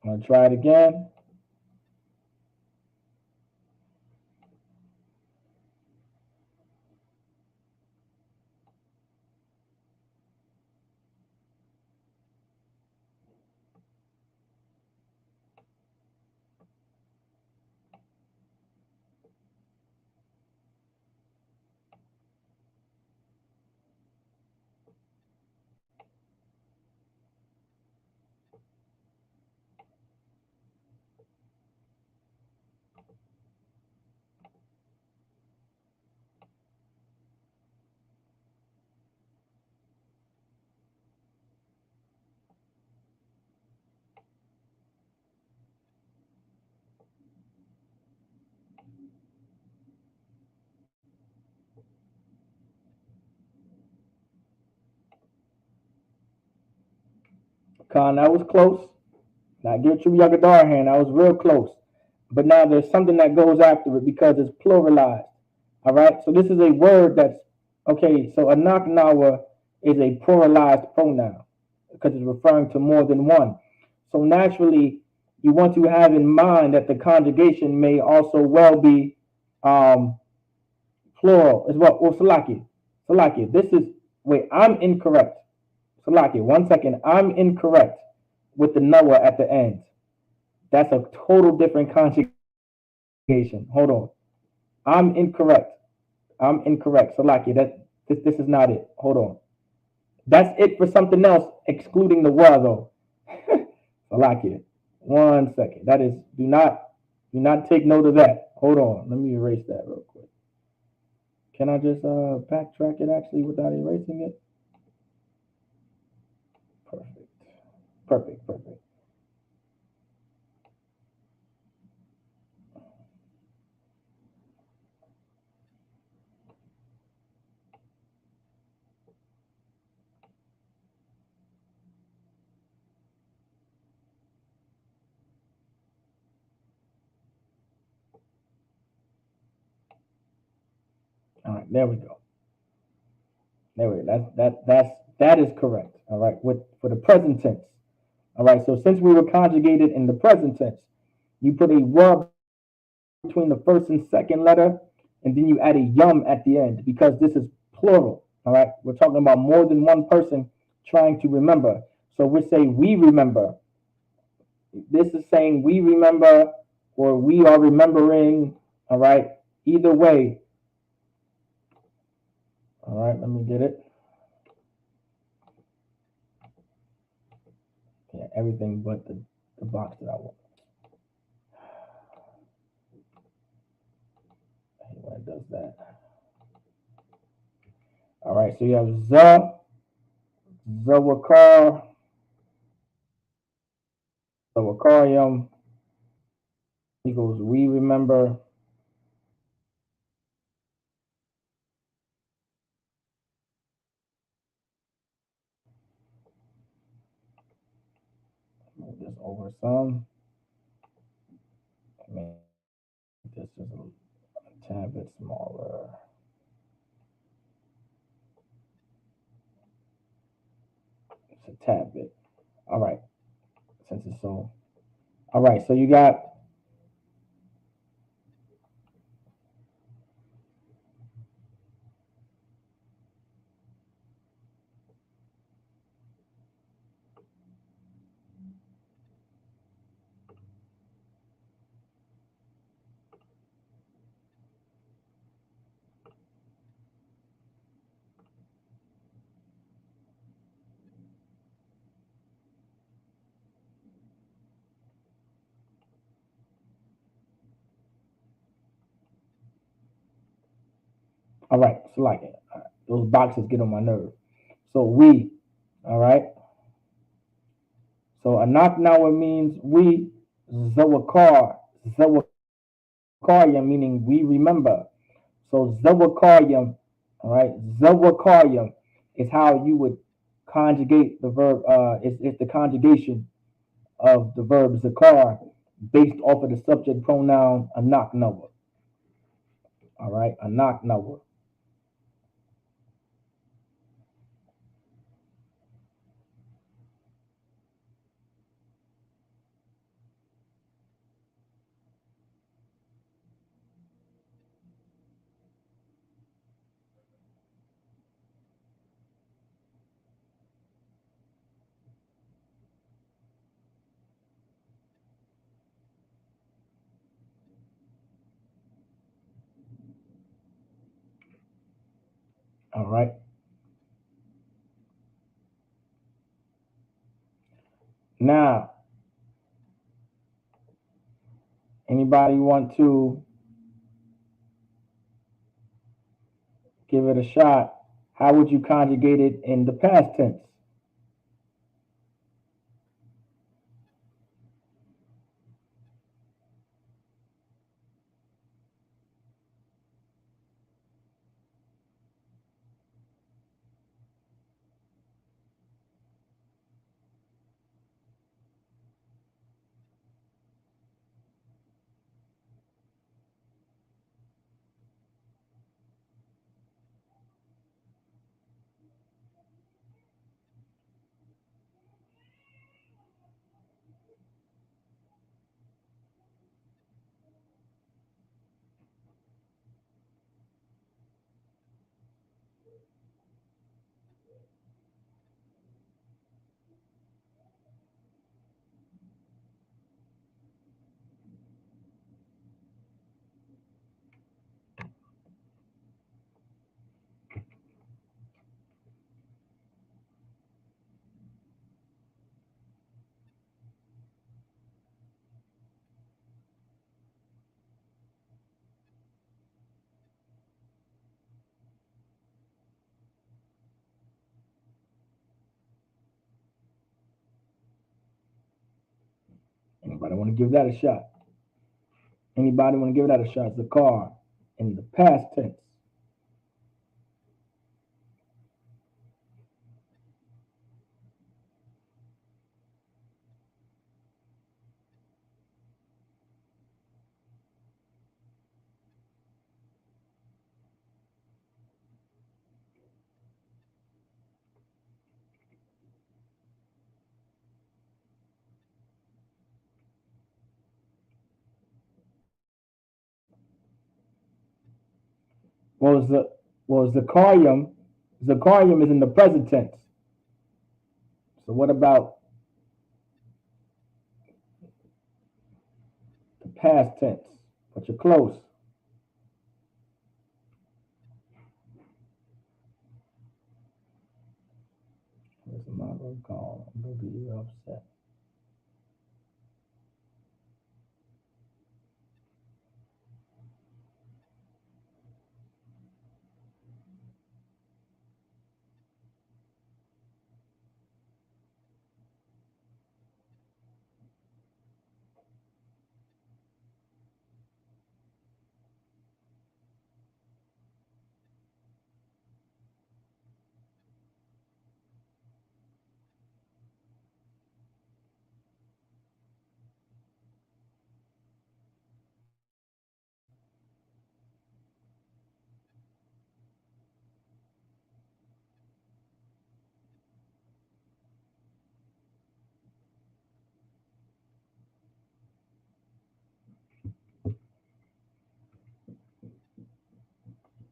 I'm gonna try it again. Con, that was close. Not Gertrude Yagadarhan. I was real close. But now there's something that goes after it because it's pluralized. All right. So this is a word that's okay. So anaknawa is a pluralized pronoun because it's referring to more than one. So naturally, you want to have in mind that the conjugation may also well be um, plural as well. Well, Salaki, this is wait. I'm incorrect. Salaki, 1 second. I'm incorrect with the Noah at the end. That's a total different conjugation. Hold on. I'm incorrect. I'm incorrect. Salaki, this is not it. Hold on. That's it for something else, excluding the wa though. Salaki. 1 second. That is do not take note of that. Hold on. Let me erase that real quick. Can I just backtrack it actually without erasing it? Perfect. Perfect. All right, there we go. There we go. That is correct. All right, with for the present tense. All right, so since we were conjugated in the present tense, you put a word between the first and second letter, and then you add a yum at the end because this is plural. All right, we're talking about more than one person trying to remember. So we say we remember. This is saying we remember or we are remembering. All right, either way. All right, let me get it. Yeah, everything but the box that I want. When it does that. All right, so you have Zawakar, Zawakarium equals we remember. Move this over some. Make this just a tad bit smaller. It's a tad bit. All right, since it's so. All right, so you got. All right, so like it. All right, those boxes get on my nerve. So we. All right. So anak now means we. Zawakar. Zawakaryam meaning we remember. So Zawakaryam, all right, Zawakaryam is how you would conjugate the verb. It's the conjugation of the verb zakar based off of the subject pronoun anak nawa. All right, anak nawa. All right. Now, anybody want to give it a shot? How would you conjugate it in the past tense? Anybody want to give that a shot? Anybody want to give that a shot? Zakar in the past tense. Well, Zakarium. Zakarium is in the present tense. So what about the past tense? But you're close. Where's the mother gone? Maybe you're upset.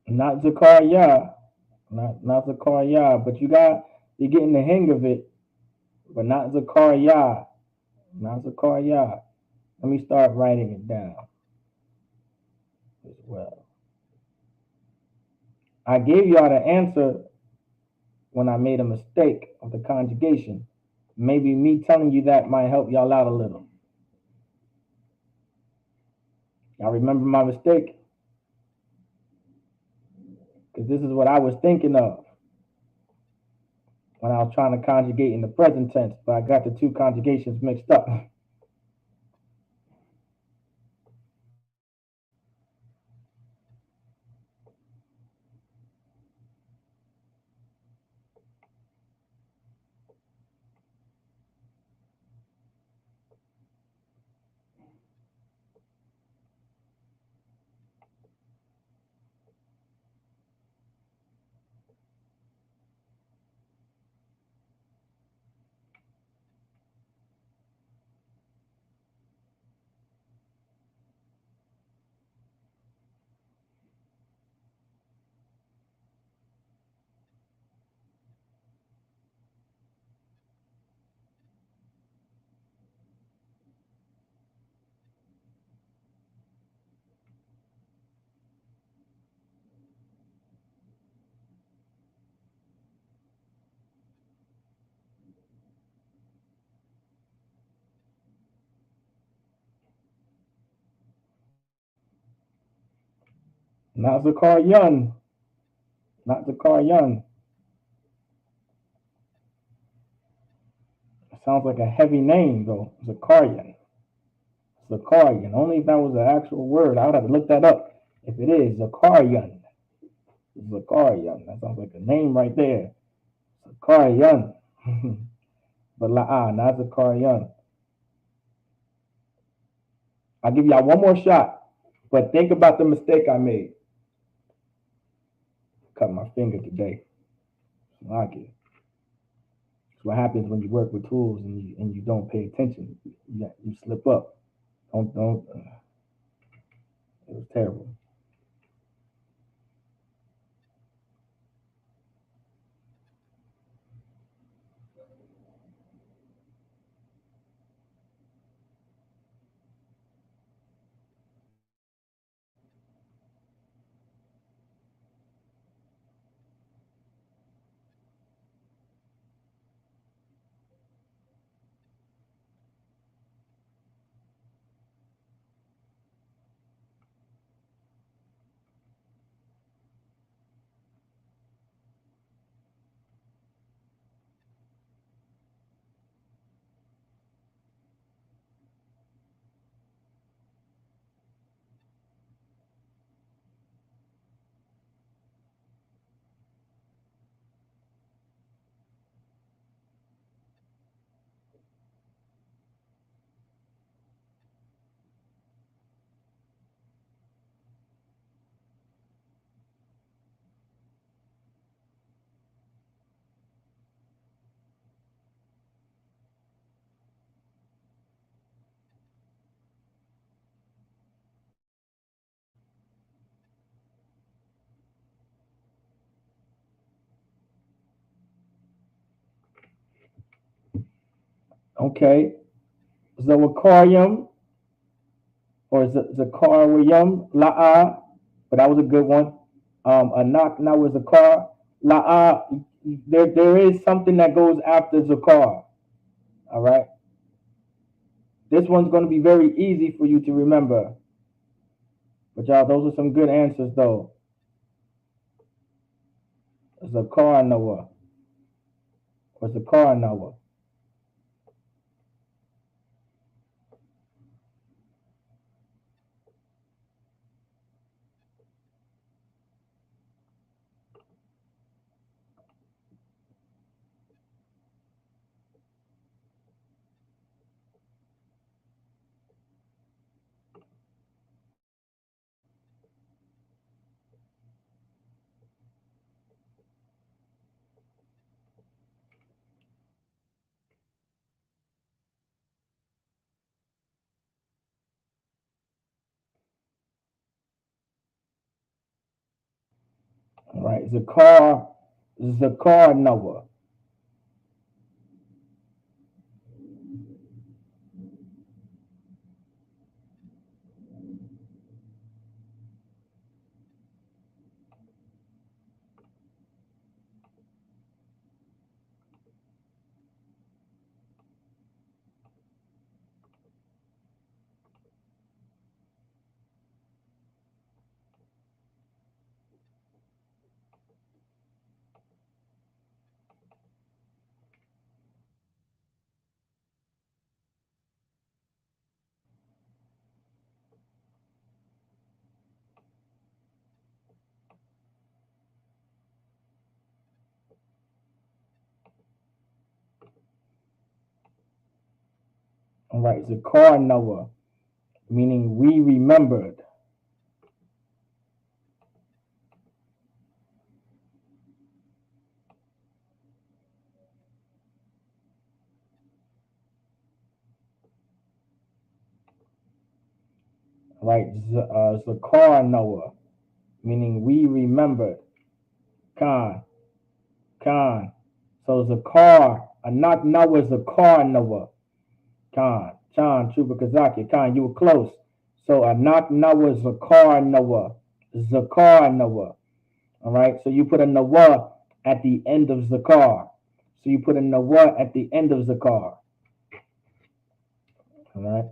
Not Zakaria. Not Zakaria. But you're getting the hang of it. But not Zakaria. Not Zakaria. Let me start writing it down as well. I gave y'all the answer when I made a mistake of the conjugation. Maybe me telling you that might help y'all out a little. Y'all remember my mistake? Because this is what I was thinking of when I was trying to conjugate in the present tense, but I got the two conjugations mixed up. Not Zakarian. Not Zakarian. It sounds like a heavy name though. Zakarian. Zakarian. Only if that was an actual word. I would have to look that up. If it is Zakarian. Zakarian. That sounds like a name right there. Zakarian. But not Zakarian. I'll give y'all one more shot. But think about the mistake I made. Cut my finger today. Like it. It's what happens when you work with tools and you don't pay attention. You slip up. Don't. It was terrible. Okay. Zawakarium or Zakarium La'a, but that was a good one. Anak now was Zakar. La'a, there is something that goes after Zakar. All right. This one's going to be very easy for you to remember. But y'all, those are some good answers though. Zakar Noah or Zakar Noah. All right. Zakar Noah. All right. Zakar Noah, meaning we remembered. All right. Zakar Noah, meaning we remembered. Khan. Khan. So Zakar, Anak Noah, Zakar Noah. Khan. Chan, Chuba Kazaki. Khan, you were close. So Anak Noah, Zakar Noah. Zakar Noah. All right. So you put a Noah at the end of Zakar. So you put a Noah at the end of Zakar. All right.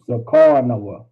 Zakar Noah.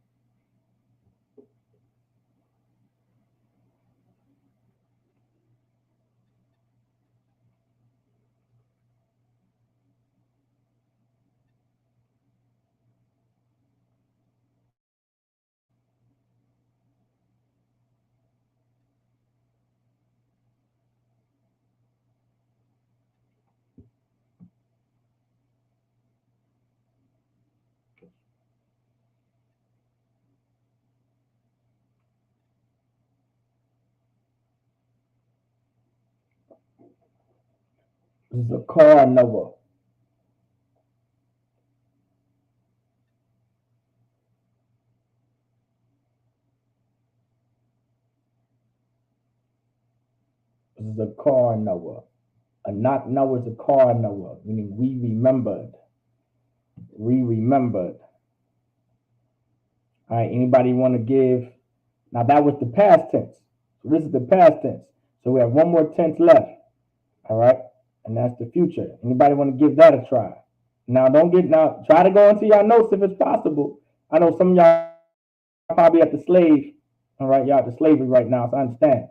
Zakar Noah. Zakar Noah. Anak Noah, Zakar Noah, meaning we remembered. We remembered. All right. Anybody want to give? Now that was the past tense. So this is the past tense. So we have one more tense left. All right. And that's the future. Anybody want to give that a try? Now try to go into your notes if it's possible. I know some of y'all probably at the slave. All right, y'all at the slavery right now, so I understand.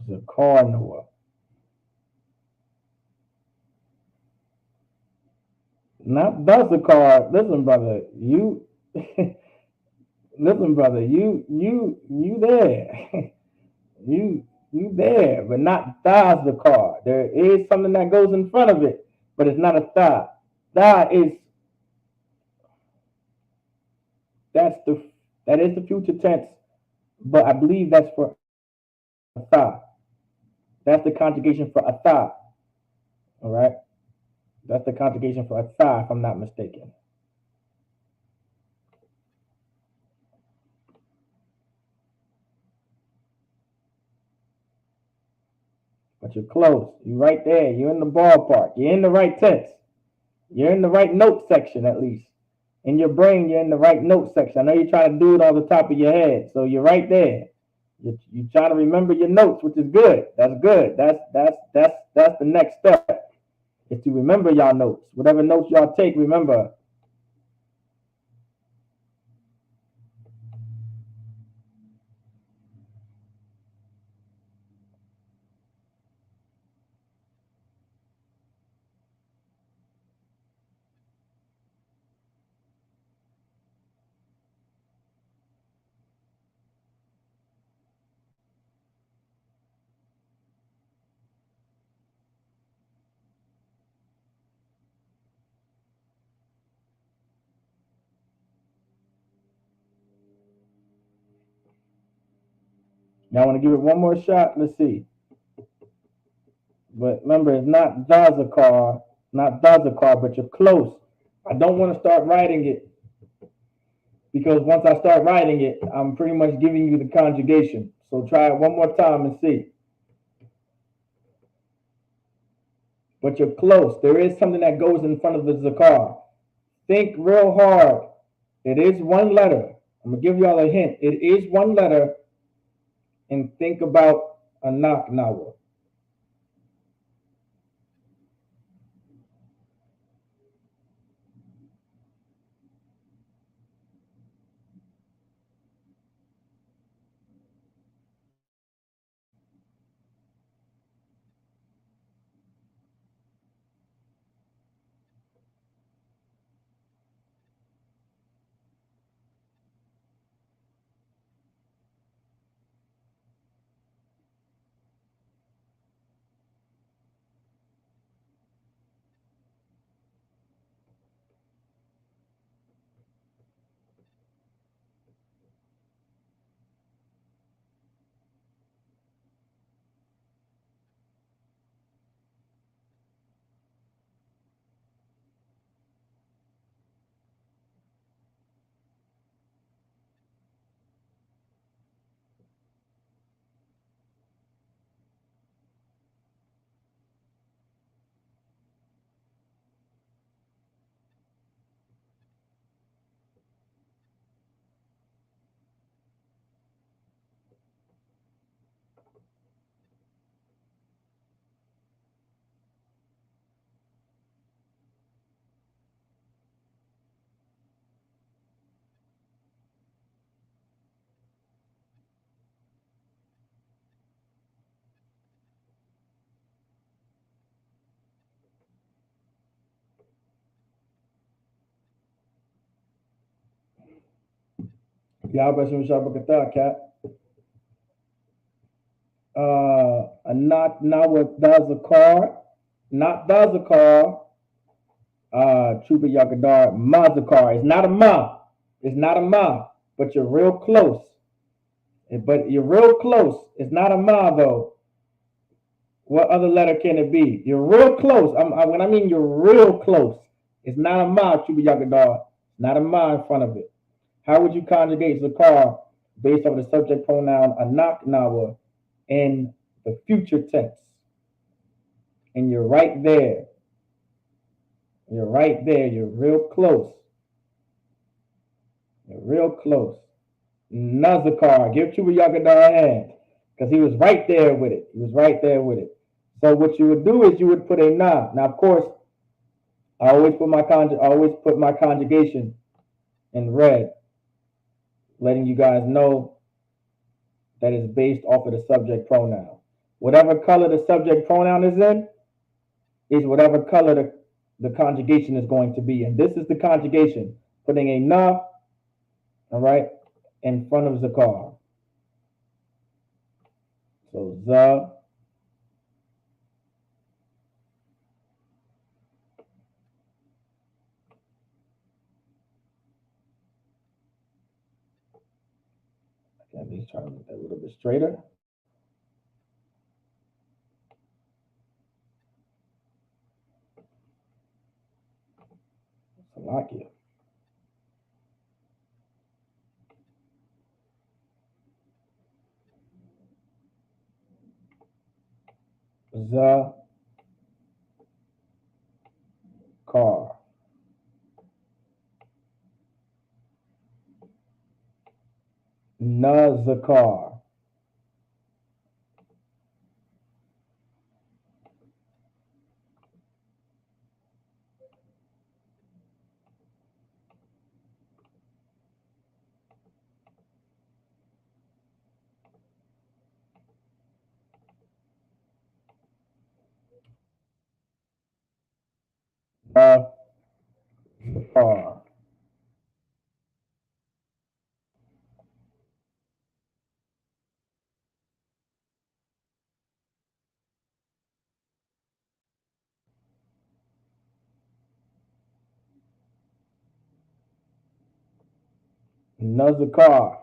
Zakar. Not the Zakar. Listen, brother. Listen, brother. You there. you you there, but not the Zakar. There is something that goes in front of it, but it's not a tha. Tha is that's the that is the future tense, but I believe that's for a tha. That's the conjugation for a tha. All right. That's the conjugation for a tha, if I'm not mistaken. But you're close. You're right there. You're in the ballpark. You're in the right tense. You're in the right note section, at least. In your brain, you're in the right note section. I know you're trying to do it on the top of your head, so you're right there. You're trying to remember your notes, which is good. That's good. That's the next step. Is to remember y'all notes. Whatever notes y'all take, remember. Now I want to give it one more shot. Let's see. But remember, it's not Zazakar, not Zazakar, but you're close. I don't want to start writing it because once I start writing it, I'm pretty much giving you the conjugation. So try it one more time and see. But you're close. There is something that goes in front of the zakar. Think real hard. It is one letter. I'm gonna give y'all a hint. It is one letter, and think about a knock nawa. Y'all better shabakata cat. A knock nawa does a car. Not does a car. Chuba Yakadar Mazakar. It's not a ma. It's not a ma, but you're real close. But you're real close. It's not a ma though. What other letter can it be? You're real close. When I mean you're real close, it's not a ma, Chuba Yakadar. Not a ma in front of it. How would you conjugate zakar based on the subject pronoun anak nawa in the future tense? And you're right there. You're right there. You're real close. You're real close. Nazakar, give Chuba Yakadar a hand. Because he was right there with it. He was right there with it. So what you would do is you would put a na. Now, of course, I always put my conjugation in red, letting you guys know that it's based off of the subject pronoun. Whatever color the subject pronoun is in is whatever color the conjugation is going to be. And this is the conjugation, putting a na, all right, in front of zakar. So za, let me try to make that a little bit straighter. Salakia. Za, car. Na zakar. Na zakar. Nazakar.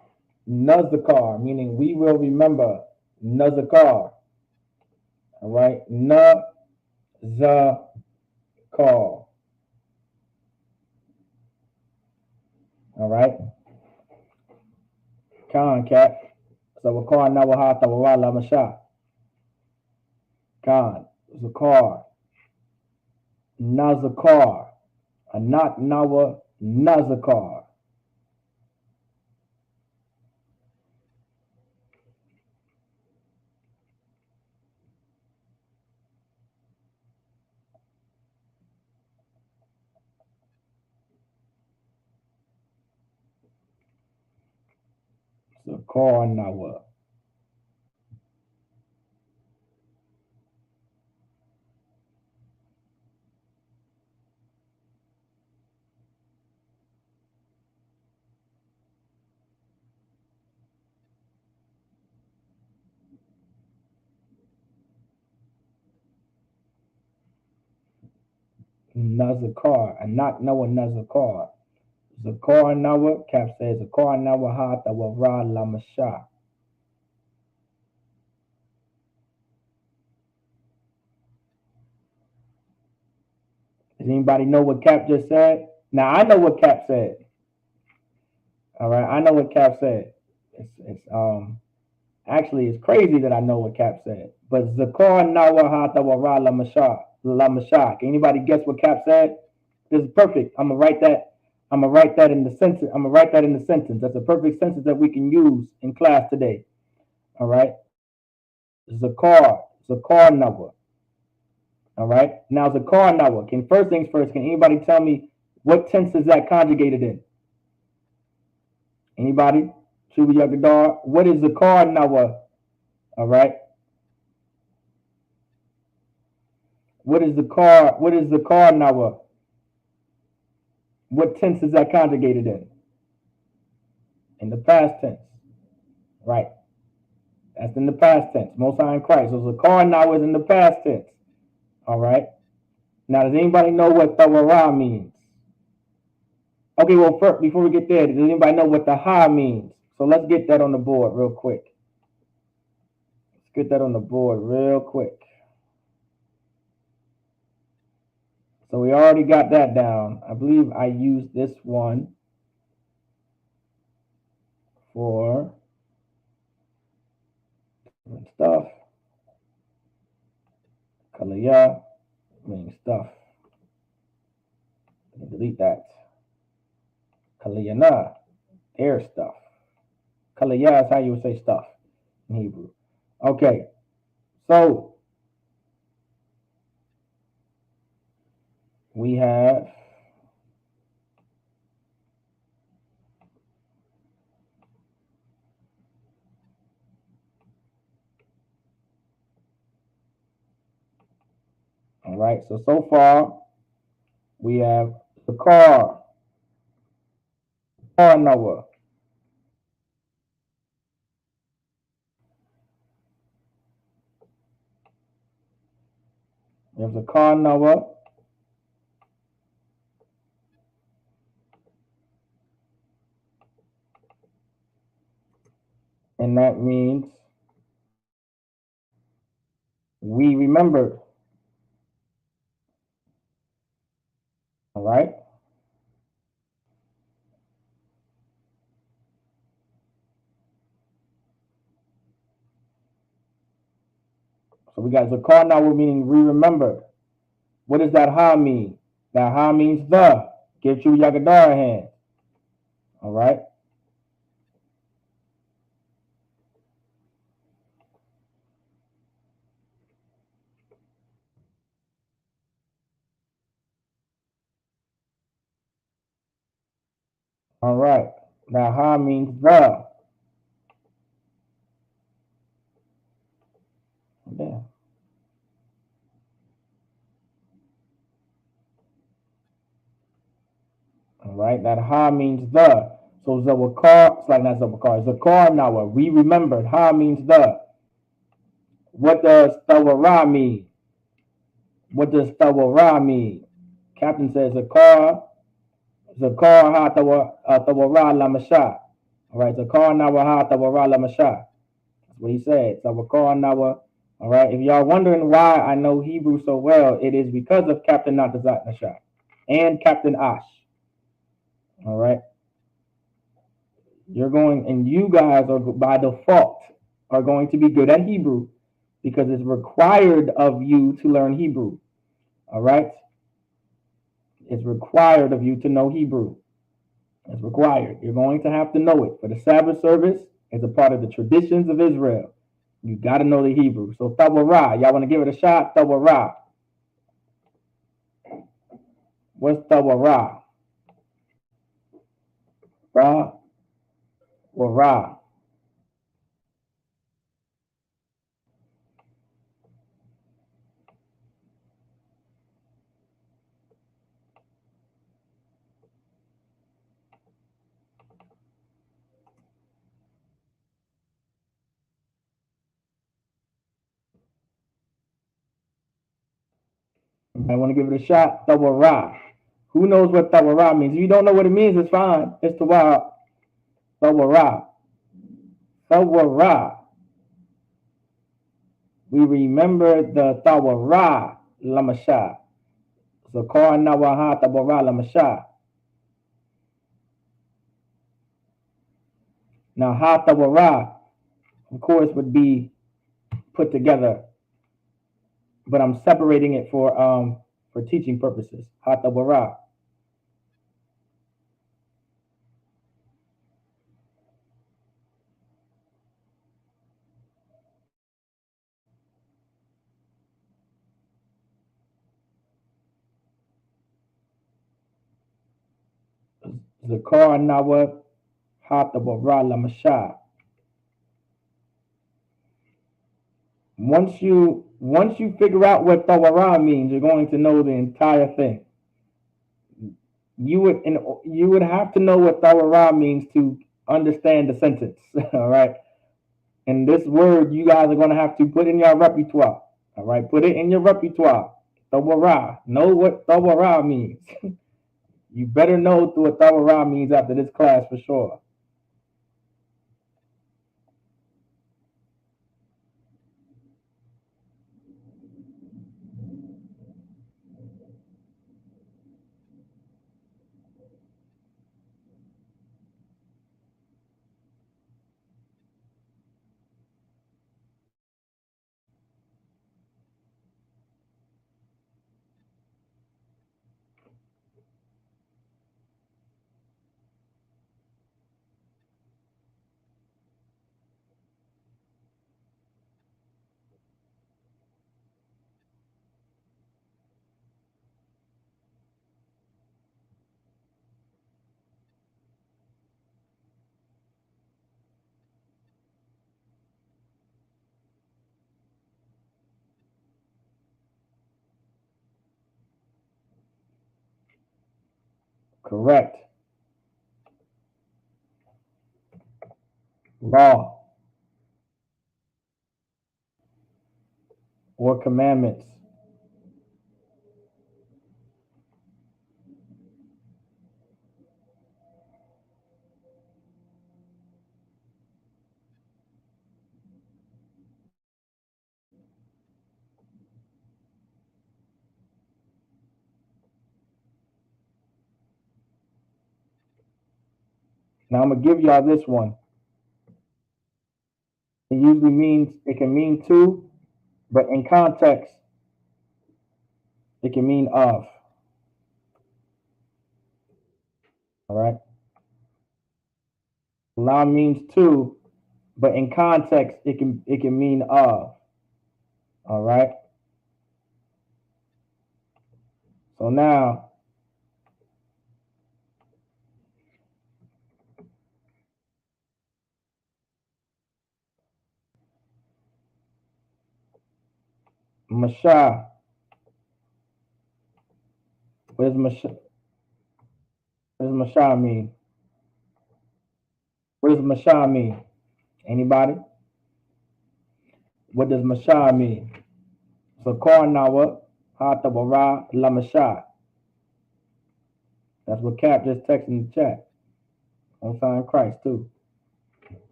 Nazakar, meaning we will remember. Nazakar. All right. Nazakar. All right. Khan cat. So wakar nawahata wawala masha. Khan. Zakar. Nazakar. Anak nawa nazakar. Zakar nawa. Nazakar. Anak nawa nazakar. Zakar nawa. Cap says Zakar nawa hata wawra lamasha. Does anybody know what Cap just said? Now I know what Cap said. All right, I know what Cap said. It's actually it's crazy that I know what Cap said. But Zakar Nawahata Wara Lamashak. Anybody guess what Cap said? This is perfect. I'm gonna write that. I'm gonna write that in the sentence. I'm gonna write that in the sentence. That's a perfect sentence that we can use in class today. All right. Zakar Nawa. All right. Now Zakar Nawa. Can first things first. Can anybody tell me what tense is that conjugated in? Anybody? Shuba Yagadar. What is Zakar Nawa? All right. What is the car? What is the car now? What tense is that conjugated in? In the past tense. Right. That's in the past tense. Most High in Christ. So the car now is in the past tense. All right. Now, does anybody know what tawara means? Okay, well, first, before we get there, does anybody know what the ha means? So let's get that on the board real quick. Let's get that on the board real quick. So we already got that down. I believe I used this one for different stuff. Kalaya means stuff. Delete that. Kaliyana, air stuff. Kaliyah is how you would say stuff in Hebrew. Okay, so we have All right. So far we have the car Noah. We have the car Noah, and that means we remembered. All right. So we got the car Noah meaning we remembered. What does that ha mean? That ha means the. Get you Yagadara hand. All right. All right. That ha means the. Yeah. All right. That ha means the. So Zawakar, it's like not Zawakar, Zakar Nawa. We remembered. Ha means the. What does Tawara mean? What does Tawara mean? Captain says Zakar ha Tawara Lamasha. All right. Zakar Nawa ha Tawara Lamasha. That's what he said. Zawakar Nawa. All right. If y'all wondering why I know Hebrew so well, it is because of Captain Natazat Nasha and Captain Ash. All right. You're going, and you guys are by default are going to be good at Hebrew because it's required of you to learn Hebrew. All right. It's required of you to know Hebrew. It's required. You're going to have to know it for the Sabbath service. It's a part of the traditions of Israel. You got to know the Hebrew. So Tawara, y'all want to give it a shot? Tawara. What's Tawara? Ra or Ra? I want to give it a shot. Tawara. Who knows what Tawara means? If you don't know what it means, it's fine. It's Tawara. Tawara. Tawara. We remember the Tawara Lamasha. Zakar Nawaha Tawara Lamasha. Now, Ha Tawara, of course, would be put together, but I'm separating it for teaching purposes. Ha Tawara. Zakar Nawa Ha Tawara Lamasha. Once you figure out what Tawara means, you're going to know the entire thing. You would have to know what Tawara means to understand the sentence. All right. And this word you guys are going to have to put in your repertoire. All right. Put it in your repertoire. Tawara. Know what Tawara means. You better know what Tawara means after this class for sure. Correct. Law or commandments. Now I'm gonna give y'all this one. It usually means it can mean to, but in context, it can mean of. All right. Law means to, but in context, it can mean of. All right. So now, Mashah. What does Mashah? What does Mashah mean? What does Mashah mean? Anybody? What does Mashah mean? So Nawa, Hatabara, La Mashah. That's what Cap just texted in the chat. On sign Christ too.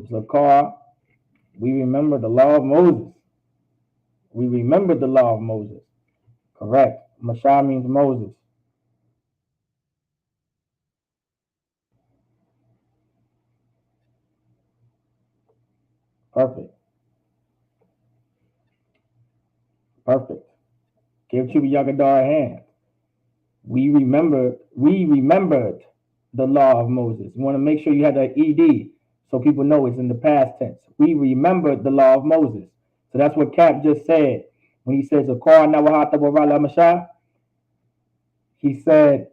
So we remember the law of Moses. We remember the law of Moses. Correct. Mashah means Moses. Perfect. Perfect. Give Chuba Yagadar a hand. We remembered the law of Moses. You want to make sure you have that ED so people know it's in the past tense. We remembered the law of Moses. So that's what Cap just said when he says he said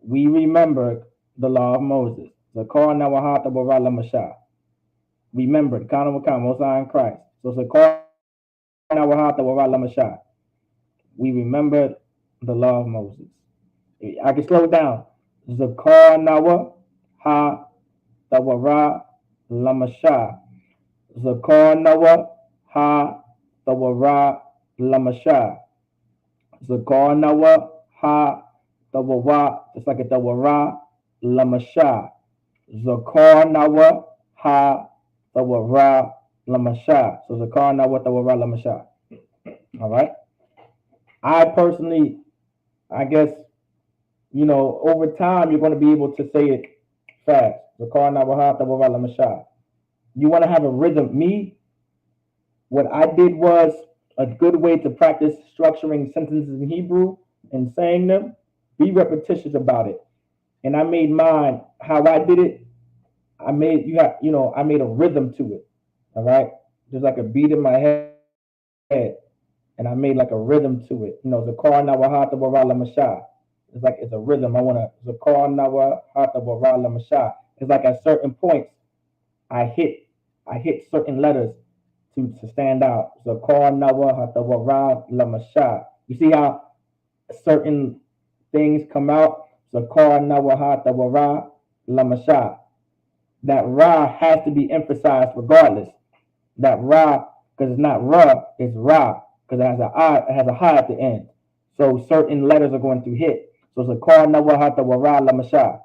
we remembered the law of Moses. Remembered, in Christ. So we remembered the law of Moses. I can slow it down. Zakar Nawa Ha Tawara Lamasha. Zakar Nawa Ha Tawara Lamasha. Zakar Nawa Ha Tawara, just like a Tawara Lamasha. Zakar Nawa Ha Tawara Lamasha. So Zakar Nawa Tawara Lamasha. All right. I personally, I guess, over time you're going to be able to say it fast. You want to have a rhythm. What I did was a good way to practice structuring sentences in Hebrew and saying them. Be repetitious about it. And I made mine how I did it. I made a rhythm to it. All right, just like a beat in my head, and I made like a rhythm to it. Zakar Nawahata Barala Masha. It's like it's a rhythm. I want to Zakar Nawahata Barala Masha. It's like at certain points, I hit certain letters to stand out. Zakar Nawahata Barala Masha. You see how certain things come out? Zakar Nawahata Barala Masha. That ra has to be emphasized regardless. That ra, because it's not ra, it's ra, because it has a ha at the end. So certain letters are going to hit. So Zakar Nawahata Wara Lamasha.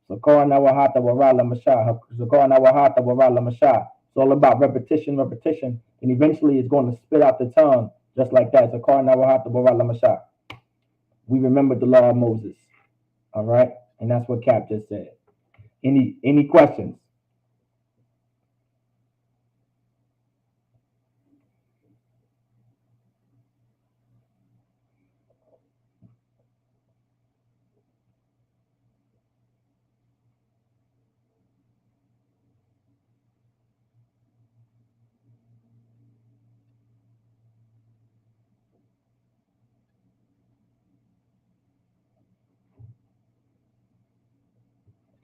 Zakar Nawahata Wara Lamasha. Zakar Nawahata Wara Lamasha. It's all about repetition, repetition, and eventually it's going to spit out the tongue just like that. Zakar Nawahata Wara Lamasha. We remembered the law of Moses. All right, and that's what Cap just said. Any questions?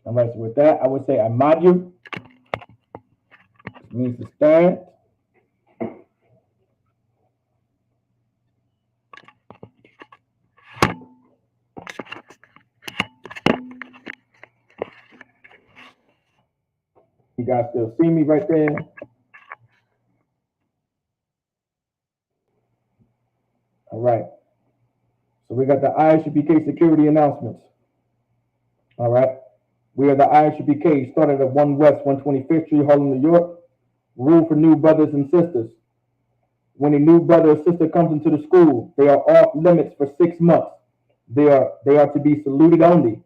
All right, so with that, I would say Amadu means to stand. You guys still see me right there? All right. So we got the ISUPK security announcements. All right. We are the ISUPK, started at 1 West 125th Street, Harlem, New York. Rule for new brothers and sisters. When a new brother or sister comes into the school, they are off limits for 6 months. They are to be saluted only.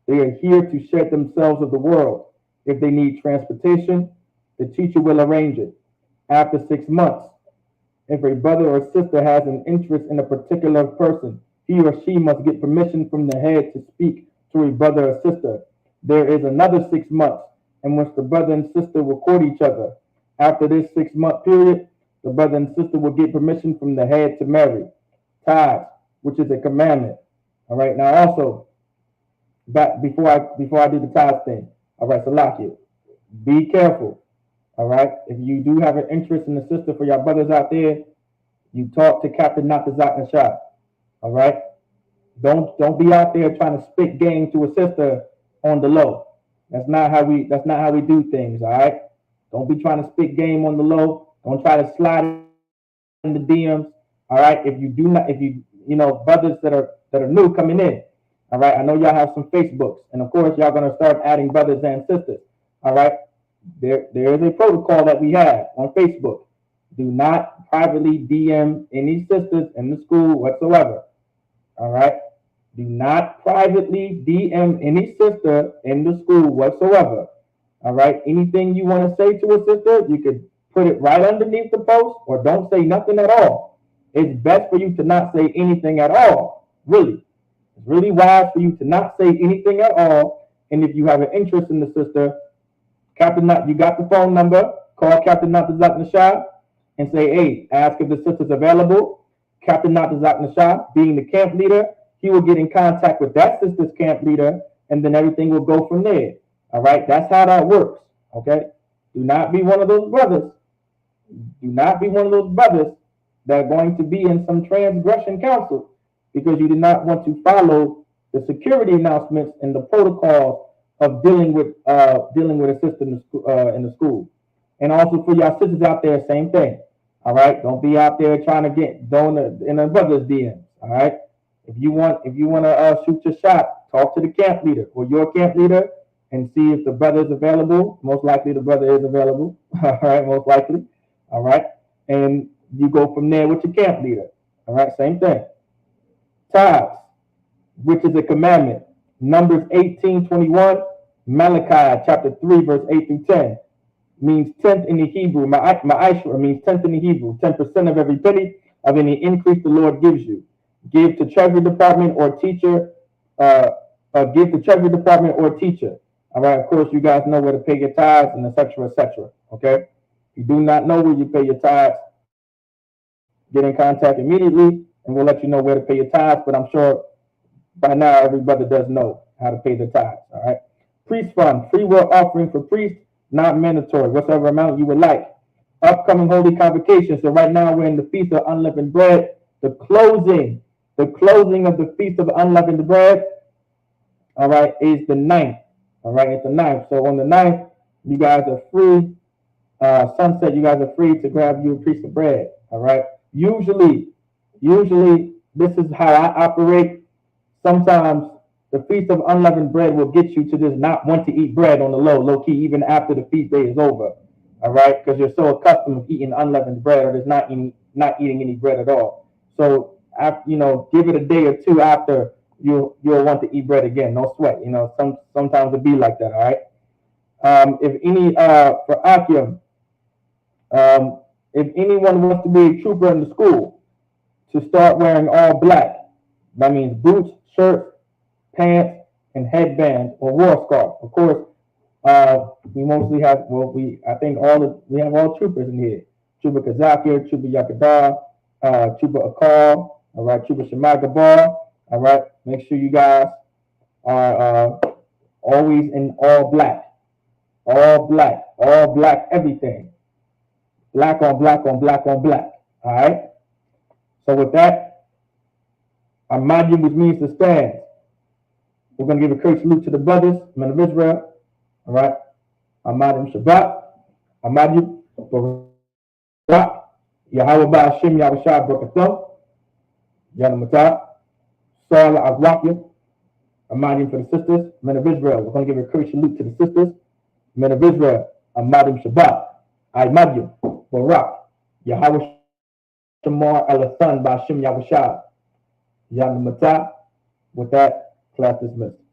They are here to shed themselves of the world. If they need transportation, the teacher will arrange it. After 6 months, if a brother or sister has an interest in a particular person, he or she must get permission from the head to speak to a brother or sister. There is another 6 months in which the brother and sister will court each other. After this 6 month period, the brother and sister will get permission from the head to marry. Tithes, which is a commandment. All right. Now also, back before I do the tithes thing. All right, so lock it. Be careful. All right. If you do have an interest in the sister for your brothers out there, you talk to Captain Natazak Nashad. All right. Don't be out there trying to spit game to a sister on the low. That's not how we do things. All right. Don't be trying to spit game on the low. Don't try to slide in the DMs. All right. If you brothers that are new coming in. All right. I know y'all have some Facebooks, and of course y'all gonna start adding brothers and sisters. All right. There is a protocol that we have on Facebook. Do not privately DM any sisters in the school whatsoever. All right. Do not privately DM any sister in the school whatsoever. All right. Anything you want to say to a sister, you could put it right underneath the post or don't say nothing at all. It's best for you to not say anything at all. Really. It's really wise for you to not say anything at all. And if you have an interest in the sister, Captain Nat, you got the phone number. Call Captain Natazak Nashad and say, hey, ask if the sister's available. Captain Natazak Nashad, being the camp leader, he will get in contact with that sister's camp leader, and then everything will go from there. All right, that's how that works. Okay, do not be one of those brothers. Do not be one of those brothers that are going to be in some transgression council because you do not want to follow the security announcements and the protocols of dealing with a sister in the school. And also for y'all sisters out there, same thing. All right, don't be out there trying to get thrown in a brother's DMs. All right, if you want to shoot your shot, talk to the camp leader or your camp leader and see if the brother is available. Most likely the brother is available. All right, most likely. All right, and you go from there with your camp leader. All right, same thing. Tithes, which is a commandment. Numbers 18:21, Malachi chapter 3, verse 8 through 10 means tenth in the Hebrew. Ma'ashra means tenth in the Hebrew. 10% of every penny of any increase the Lord gives you. Give to treasury department or teacher. Give to treasury department or teacher. All right. Of course, you guys know where to pay your tithes and etc. etc. Okay. If you do not know where you pay your tithes, get in contact immediately, and we'll let you know where to pay your tithes. But I'm sure by now every brother does know how to pay their tithes. All right. Priest fund, free will offering for priests, not mandatory, whatever amount you would like. Upcoming holy convocation. So right now we're in the Feast of Unleavened Bread. The closing of the Feast of Unleavened Bread, all right, is the 9th. All right, it's the 9th. So on the 9th, you guys are free. Sunset, you guys are free to grab you a piece of bread. All right. Usually, this is how I operate. Sometimes the Feast of Unleavened Bread will get you to just not want to eat bread on the low key, even after the feast day is over. All right, because you're so accustomed to eating unleavened bread, or just not eating any bread at all. So after, give it a day or two after, you'll want to eat bread again. No sweat. Sometimes it be like that. All right. If any for Akim, if anyone wants to be a trooper in the school, to start wearing all black. That means boots, shirts, pants, and headband or war scarf. Of course, we mostly have, we have all troopers in here. Trooper Kazakir, Trooper Yakadar, Trooper Akal, all right, Trooper Shemagabar, all right. Make sure you guys are always in all black, everything. Black on black on black on black, all right. So with that, Amadim, which means to stand. We're going to give a courteous salute to the brothers, men of Israel. All right. Amadim Shabbat, Amadim Barak, Yahweh Ba'ashim Yahushua Barakathon, Yanamata, Saul Agwakia, Amadim for the sisters, men of Israel. We're going to give a courage salute to the sisters, men of Israel, Amadim Shabbat, Amadim Barak, Yahweh Shamar Elathan Ba'ashim Yahushua, Yanamata. With that, class dismissed.